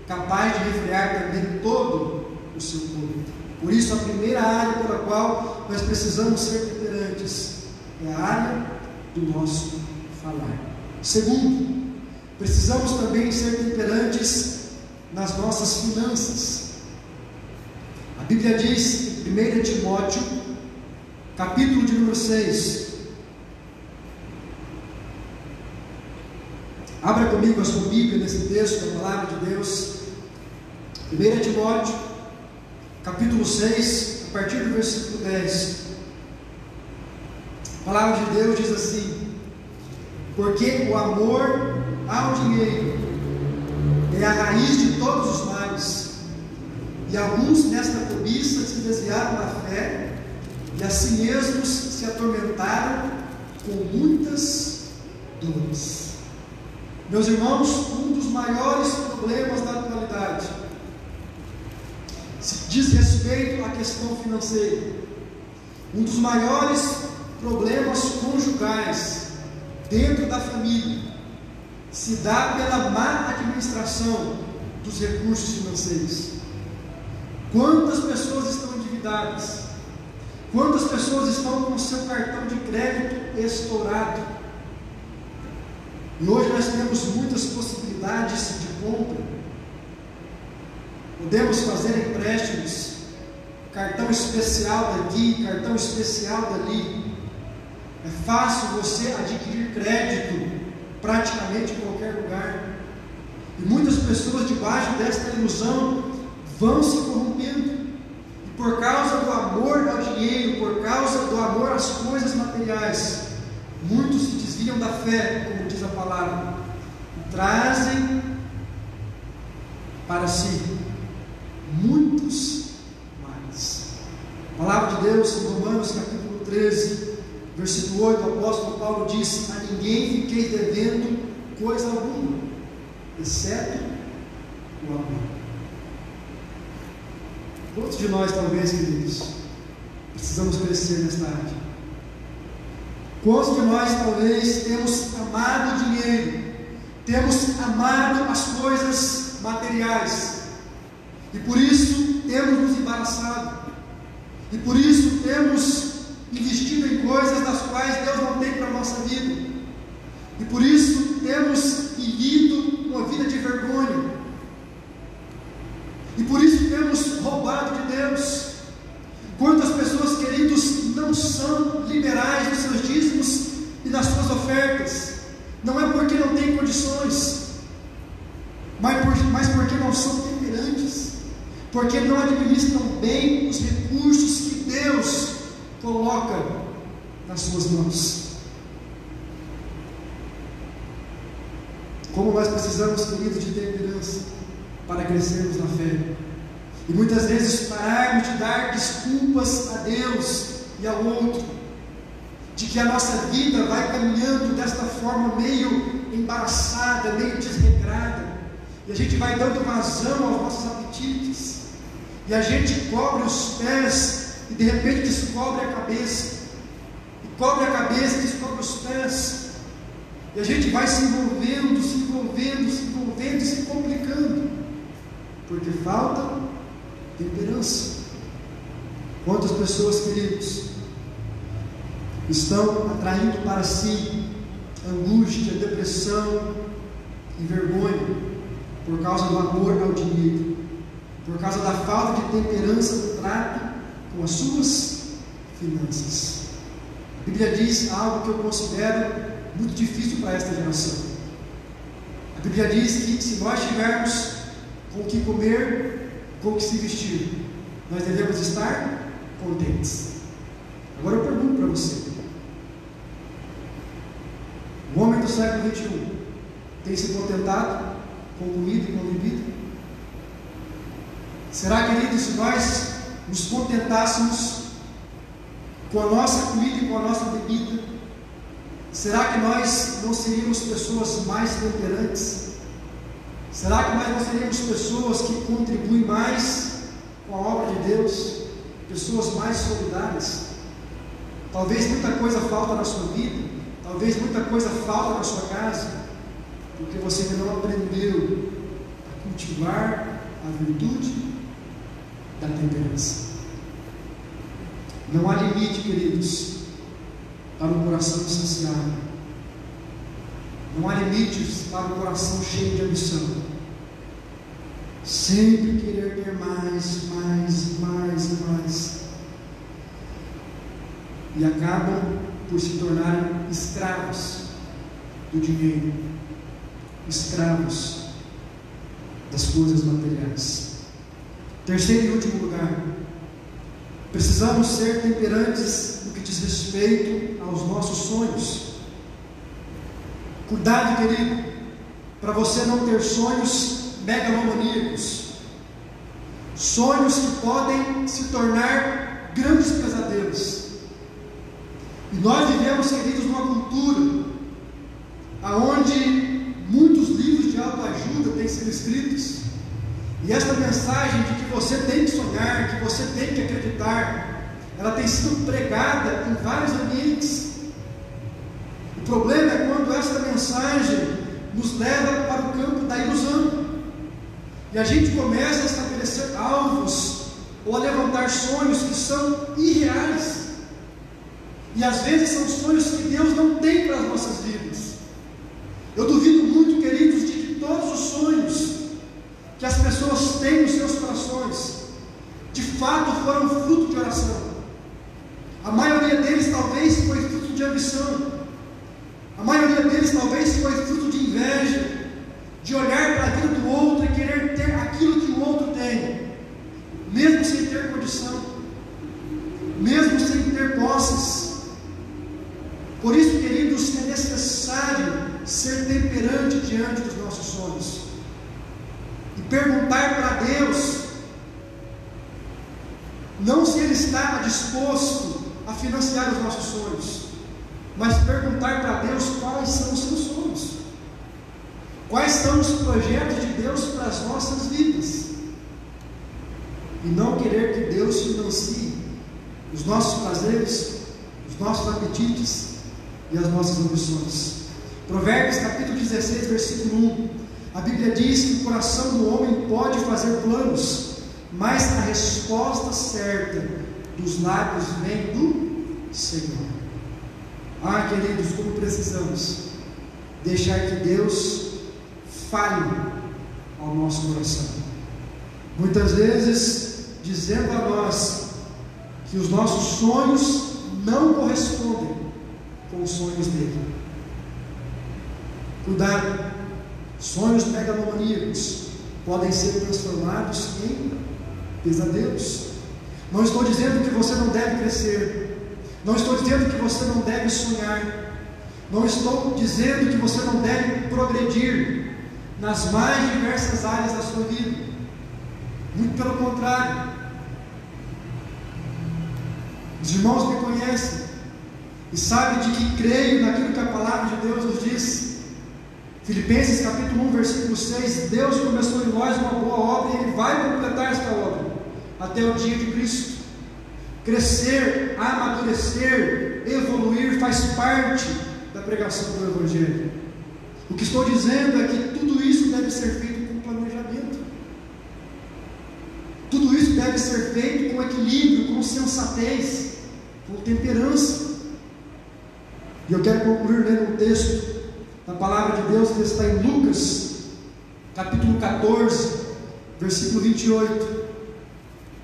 capaz de refrear também todo o seu corpo. Por isso, a primeira área pela qual nós precisamos ser temperantes é a área do nosso falar. Segundo, precisamos também ser temperantes nas nossas finanças. A Bíblia diz em 1 Timóteo, capítulo de número 6, abra comigo a sua Bíblia nesse texto da palavra de Deus. 1 Timóteo, capítulo 6, a partir do versículo 10. A palavra de Deus diz assim: porque o amor ao dinheiro é a raiz de todos os males, E alguns nesta cobiça se desviaram da fé e a si mesmos se atormentaram com muitas dores. Meus irmãos, um dos maiores problemas da atualidade se diz respeito à questão financeira. Um dos maiores problemas conjugais dentro da família se dá pela má administração dos recursos financeiros. Quantas pessoas estão endividadas? Quantas pessoas estão com seu cartão de crédito estourado? E hoje nós temos muitas possibilidades de compra. Podemos fazer empréstimos, cartão especial daqui, cartão especial dali. É fácil você adquirir crédito praticamente em qualquer lugar. E muitas pessoas debaixo desta ilusão vão se corrompendo. E por causa do amor ao dinheiro, por causa do amor às coisas materiais, muitos se desviam da fé, como diz a palavra, e trazem para si muitos males. A palavra de Deus em Romanos capítulo 13, versículo 8, o apóstolo Paulo diz: a ninguém fiqueis devendo coisa alguma, exceto o amor. Quantos de nós, talvez, queridos, precisamos crescer nesta área? Quantos de nós, talvez, temos amado o dinheiro, temos amado as coisas materiais, e por isso temos nos embaraçado, e por isso temos investido em coisas das quais Deus não tem para a nossa vida, e por isso temos vivido uma vida de vergonha, e por isso temos roubado de Deus. Quantas pessoas, queridos, não são liberais nos seus dízimos e nas suas ofertas? Não é porque não têm condições, mas porque não são temperantes, porque não administram bem os recursos que Deus coloca nas suas mãos. Como nós precisamos, queridos, de temperança para crescermos na fé, e muitas vezes pararmos de dar desculpas a Deus e ao outro, de que a nossa vida vai caminhando desta forma meio embaraçada, meio desregrada, e a gente vai dando vazão aos nossos apetites, e a gente cobre os pés e de repente descobre a cabeça, e cobre a cabeça e descobre os pés, e a gente vai se envolvendo e se complicando, porque falta temperança. Quantas pessoas, queridos, estão atraindo para si angústia, depressão e vergonha por causa do amor ao dinheiro, por causa da falta de temperança no trato com as suas finanças. A Bíblia diz algo que eu considero muito difícil para esta geração. A Bíblia diz que se nós tivermos com o que comer, com o que se vestir, nós devemos estar contentes. Agora eu pergunto para você: o homem do século XXI tem se contentado com comida e com bebida? Será, queridos, se nós nos contentássemos com a nossa comida e com a nossa bebida, será que nós não seríamos pessoas mais temperantes? Será que nós não seríamos pessoas que contribuem mais com a obra de Deus, pessoas mais solidárias? Talvez muita coisa falta na sua vida, talvez muita coisa falta na sua casa, porque você ainda não aprendeu a cultivar a virtude da temperança. Não há limite, queridos, para um coração insaciável. Não há limites para um coração cheio de ambição. Sempre querer ter mais, e acabam por se tornarem escravos do dinheiro, escravos das coisas materiais. Terceiro e último lugar, precisamos ser temperantes no que diz respeito aos nossos sonhos. Cuidado, querido, para você não ter sonhos megalomaníacos, sonhos que podem se tornar grandes pesadelos. E nós vivemos, queridos, numa cultura onde muitos livros de autoajuda têm sido escritos, e esta mensagem de que você tem que sonhar, que você tem que acreditar, ela tem sido pregada em vários ambientes. O problema é quando esta mensagem nos leva para o campo da ilusão, e a gente começa a estabelecer alvos ou a levantar sonhos que são irreais, e às vezes são sonhos que Deus não tem para as nossas vidas. Eu duvido muito, queridos, de que todos os sonhos que as pessoas têm nos seus corações de fato foram fruto de oração. A maioria deles talvez foi fruto de ambição. A maioria deles talvez foi fruto de inveja, de olhar para a vida do outro e querer ter aquilo que o outro tem, mesmo sem ter condição, mesmo sem ter posses. Por isso, queridos, é necessário ser temperante diante dos nossos sonhos e perguntar para Deus, não se Ele está disposto a financiar os nossos sonhos, mas perguntar para Deus quais são os seus sonhos, quais são os projetos de Deus para as nossas vidas, e não querer que Deus financie os nossos prazeres, os nossos apetites e as nossas ambições. Provérbios capítulo 16, versículo 1, a Bíblia diz que o coração do homem pode fazer planos, mas a resposta certa dos lábios vem do Senhor. Ah, queridos, como precisamos deixar que Deus fale ao nosso coração, muitas vezes dizendo a nós que os nossos sonhos não correspondem com os sonhos dele. Cuidado, sonhos megalomaníacos podem ser transformados em pesadelos. Não estou dizendo que você não deve crescer, não estou dizendo que você não deve sonhar, não estou dizendo que você não deve progredir nas mais diversas áreas da sua vida, muito pelo contrário. Os irmãos me conhecem e sabem de que creio naquilo que a palavra de Deus nos diz. Filipenses capítulo 1, versículo 6, Deus começou em nós uma boa obra e Ele vai completar esta obra até o dia de Cristo. Crescer, amadurecer, evoluir faz parte da pregação do Evangelho. O que estou dizendo é que tudo isso deve ser feito com planejamento, tudo isso deve ser feito com equilíbrio, com sensatez, com temperança. E eu quero concluir lendo um texto da palavra de Deus que está em Lucas capítulo 14, versículo 28,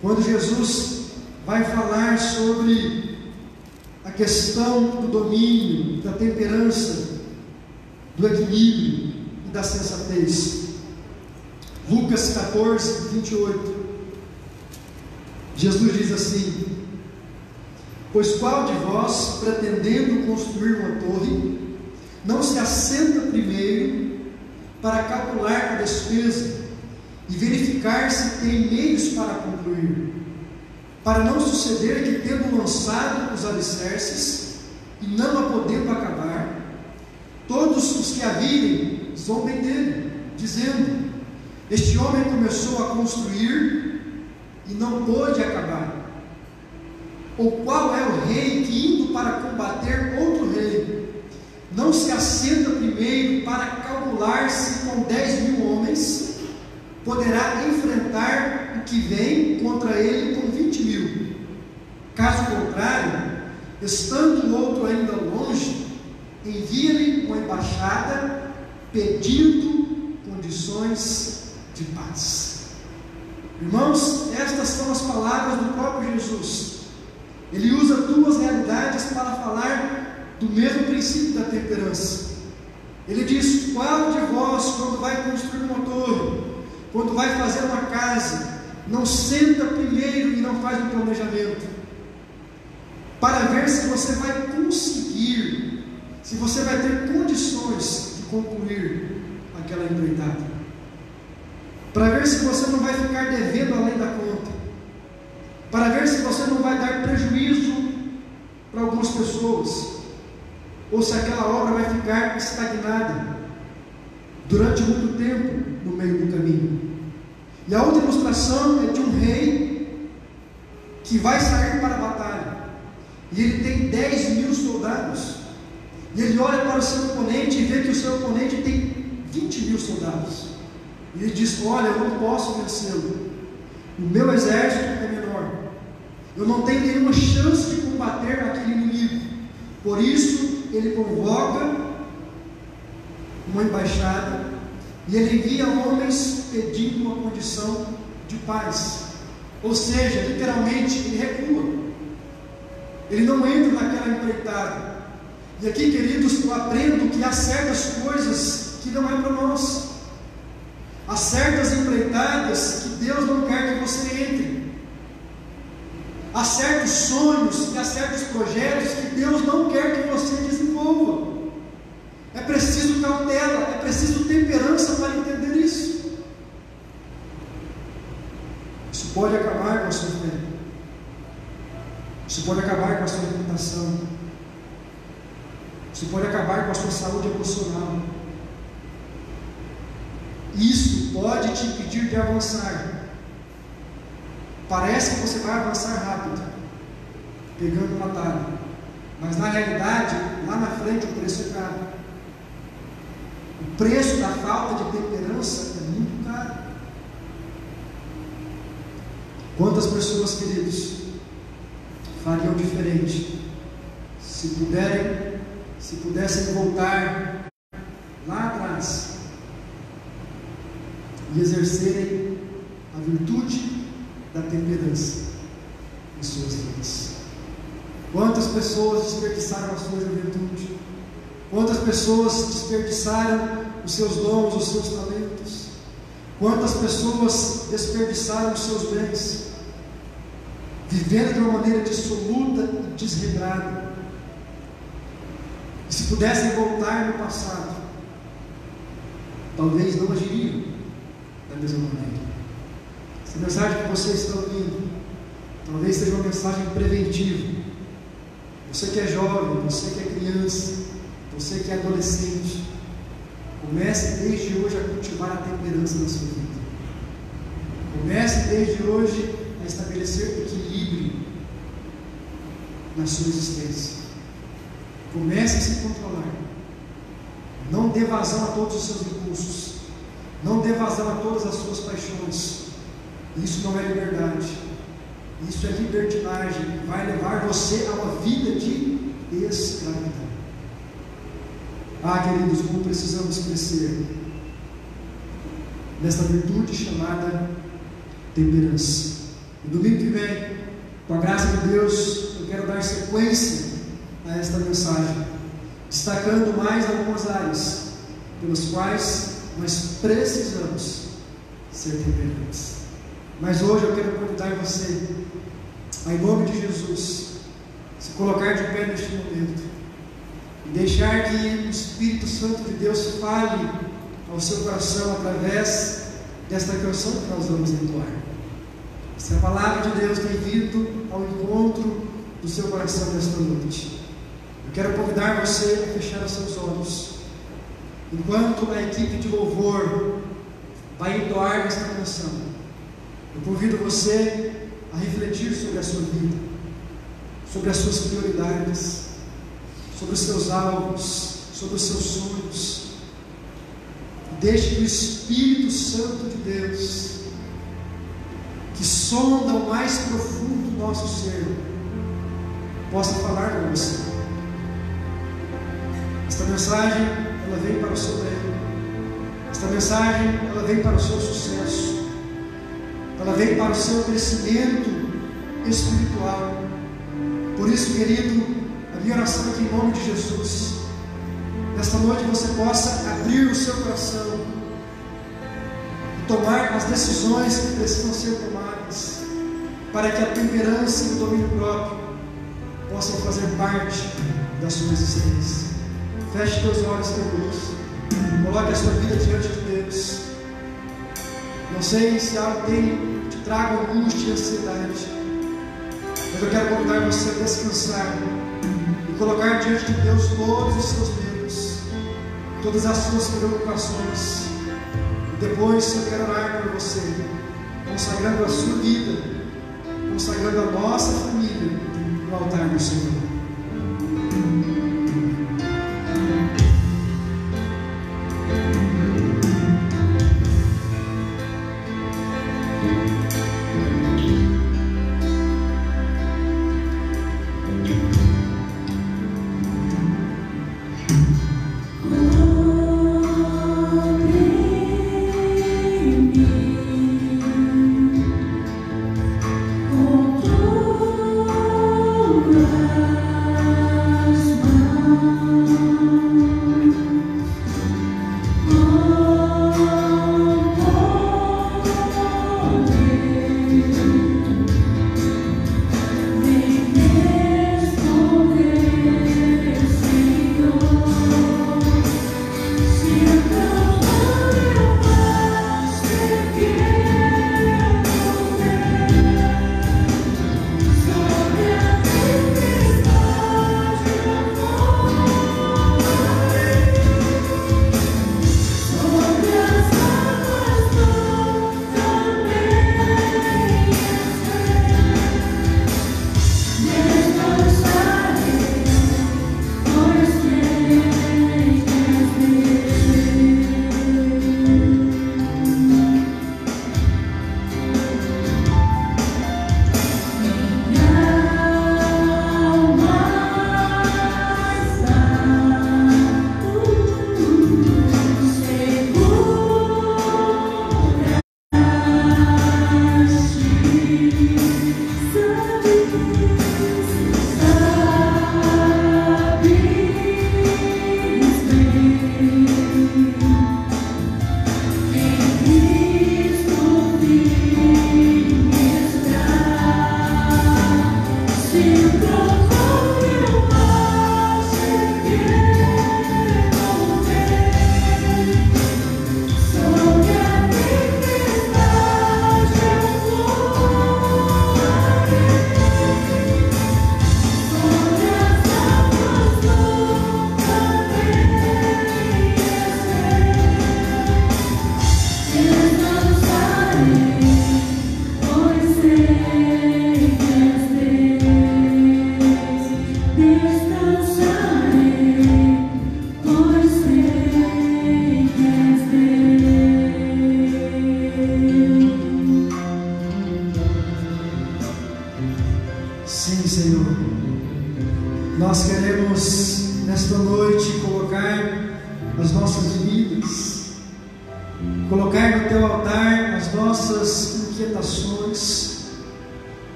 quando Jesus vai falar sobre a questão do domínio, da temperança, do equilíbrio e da sensatez. Lucas 14, 28, Jesus diz assim: pois qual de vós, pretendendo construir uma torre, não se assenta primeiro para calcular a despesa e verificar se tem meios para concluir, para não suceder que, tendo lançado os alicerces e não a podendo acabar, todos os que a virem zombem dele, dizendo: este homem começou a construir e não pôde acabar. Ou qual é o rei que, indo para combater outro rei, não se assenta primeiro para calcular se com 10.000 homens poderá enfrentar o que vem contra ele com 20.000? Caso contrário, estando o outro ainda longe, envia-lhe uma embaixada pedindo condições de paz. Irmãos, estas são as palavras do próprio Jesus. Ele usa duas realidades para falar do mesmo princípio da temperança. Ele diz: qual de vós, quando vai construir uma torre, quando vai fazer uma casa, não senta primeiro e não faz um planejamento, para ver se você vai conseguir, se você vai ter condições de concluir aquela empreitada? para ver se você não vai ficar devendo além da conta, para ver se você não vai dar prejuízo para algumas pessoas, ou se aquela obra vai ficar estagnada durante muito tempo no meio do caminho. E a outra ilustração é de um rei que vai sair para a batalha, e ele tem 10.000 soldados, e ele olha para o seu oponente e vê que o seu oponente tem 20.000 soldados, e ele diz: olha, eu não posso vencê-lo, o meu exército é menor, eu não tenho nenhuma chance de combater aquele inimigo. Por isso ele convoca uma embaixada e ele envia homens pedindo uma condição de paz, ou seja, literalmente ele recua, ele não entra naquela empreitada. E aqui, queridos, eu aprendo que há certas coisas que não é para nós, há certas empreitadas que Deus não quer que você entre, há certos sonhos e há certos projetos que Deus não quer que você desenvolva. É preciso cautela, é preciso temperança para entender isso. Isso pode acabar com a sua fé, isso pode acabar com a sua reputação, isso pode acabar com a sua saúde emocional. Isso pode te impedir de avançar. Parece que você vai avançar rápido, pegando um atalho, mas na realidade, lá na frente o preço é caro. O preço da falta de temperança é muito caro. Quantas pessoas, queridos, fariam diferente se pudessem voltar lá atrás e exercerem a virtude da temperança em suas vidas? Quantas pessoas desperdiçaram a sua juventude? Quantas pessoas desperdiçaram os seus dons, os seus talentos? Quantas pessoas desperdiçaram os seus bens, vivendo de uma maneira dissoluta e desregrada? E se pudessem voltar no passado, talvez não agiriam da mesma maneira. Essa mensagem que você está ouvindo talvez seja uma mensagem preventiva. Você que é jovem, você que é criança, você que é adolescente, comece desde hoje a cultivar a temperança na sua vida. Comece desde hoje a estabelecer equilíbrio na sua existência. Comece a se controlar. Não dê vazão a todos os seus impulsos. Não dê vazão a todas as suas paixões. Isso não é liberdade. Isso é libertinagem. Vai levar você a uma vida de escravidão. Ah, queridos, como precisamos crescer nesta virtude chamada temperança. No domingo que vem, com a graça de Deus, eu quero dar sequência a esta mensagem, destacando mais algumas áreas pelas quais nós precisamos ser temperantes. Mas hoje eu quero convidar você a, em nome de Jesus, se colocar de pé neste momento e deixar que o Espírito Santo de Deus fale ao seu coração através desta canção que nós vamos entoar. Se a palavra de Deus tem vindo ao encontro do seu coração nesta noite, eu quero convidar você a fechar os seus olhos, enquanto a equipe de louvor vai entoar esta canção. Eu convido você a refletir sobre a sua vida, sobre as suas prioridades, sobre os seus alvos, sobre os seus sonhos. Deixe que o Espírito Santo de Deus, que sonda o mais profundo do nosso ser, possa falar com você. Esta mensagem, ela vem para o seu bem. Esta mensagem, ela vem para o seu sucesso. Ela vem para o seu crescimento espiritual. Por isso, querido, a minha oração aqui em nome de Jesus, nesta noite você possa abrir o seu coração e tomar as decisões que precisam ser tomadas, para que a temperança e o domínio próprio possam fazer parte da sua existência. Feche teus olhos, queridos, coloque a sua vida diante de Deus. Não sei se algo te traga angústia e ansiedade, mas eu quero convidar você a descansar e colocar diante de Deus todos os seus medos, todas as suas preocupações. E depois eu quero orar por você, consagrando a sua vida, consagrando a nossa família no altar do Senhor.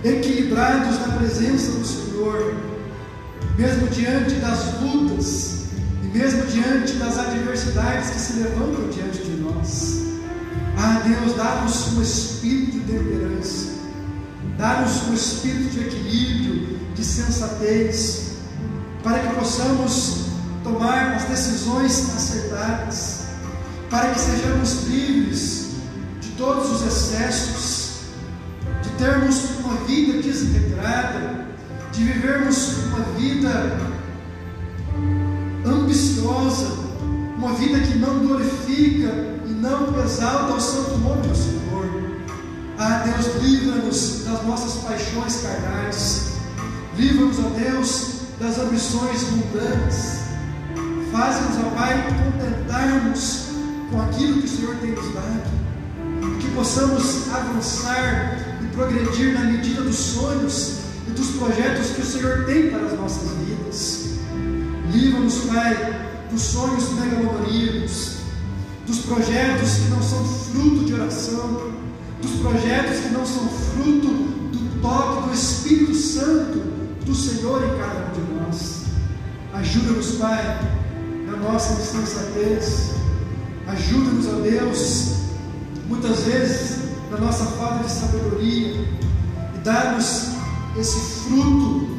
Equilibrados na presença do Senhor, mesmo diante das lutas e mesmo diante das adversidades que se levantam diante de nós. Ah, Deus, dá-nos um espírito de temperança, dá-nos um espírito de equilíbrio, de sensatez, para que possamos tomar as decisões acertadas, para que sejamos livres de todos os excessos, de termos uma vida desregrada, de vivermos uma vida ambiciosa, uma vida que não glorifica e não exalta o santo nome do Senhor. Ah, Deus, livra-nos das nossas paixões carnais, livra-nos, ó Deus, das ambições mundanas. Faz-nos, ó Pai, contentarmos com aquilo que o Senhor tem nos dado, que possamos avançar e progredir na medida dos sonhos e dos projetos que o Senhor tem para as nossas vidas. Livra-nos, Pai, dos sonhos megalomaníacos, dos projetos que não são fruto de oração, dos projetos que não são fruto do toque do Espírito Santo do Senhor em cada um de nós. Ajuda-nos, Pai, na nossa insensatez. Ajuda-nos, ó Deus, muitas vezes na nossa falta de sabedoria, e dá-nos esse fruto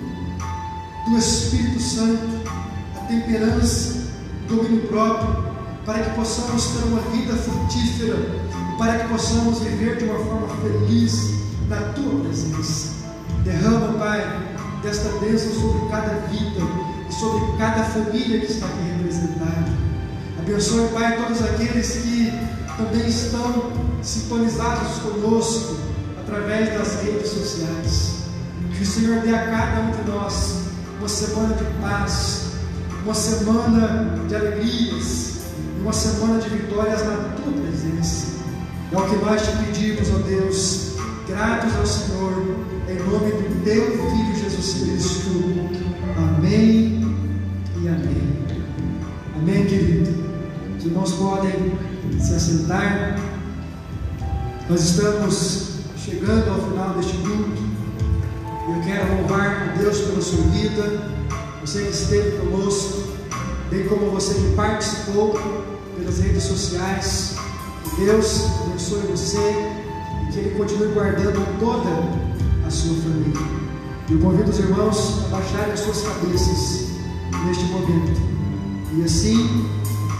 do Espírito Santo, a temperança, o domínio próprio, para que possamos ter uma vida frutífera e para que possamos viver de uma forma feliz na Tua presença. Derrama, Pai, desta bênção sobre cada vida e sobre cada família que está aqui representada. Abençoe, Pai, todos aqueles que também estão sintonizados conosco através das redes sociais. Que o Senhor dê a cada um de nós uma semana de paz, uma semana de alegrias, uma semana de vitórias na Tua presença. É o que nós te pedimos, ó Deus, gratos ao Senhor, em nome do Teu Filho Jesus Cristo. Amém e amém. Amém, querido. Os irmãos podem se assentar. Nós estamos chegando ao final deste culto. Eu quero louvar a Deus pela sua vida, você que esteve conosco, bem como você que participou pelas redes sociais. Que Deus abençoe você e que Ele continue guardando toda a sua família. Eu convido os irmãos a baixarem as suas cabeças neste momento e assim,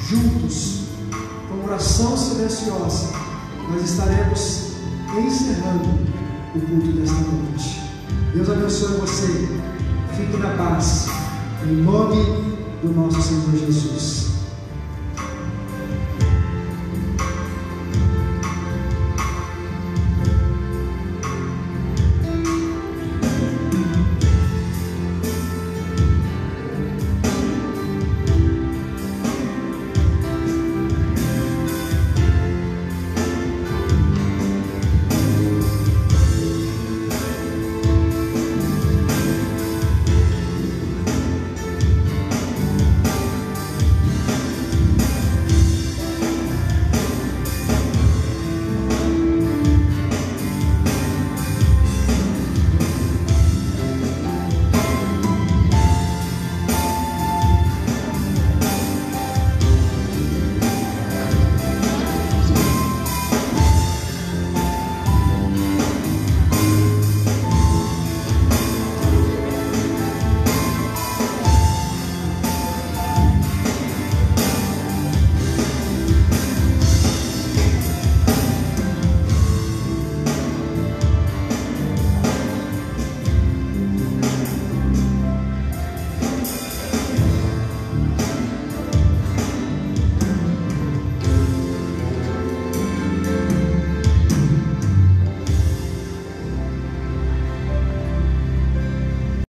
juntos, com oração silenciosa, nós estaremos encerrando o culto desta noite. Deus abençoe você. Fique na paz. Em nome do nosso Senhor Jesus.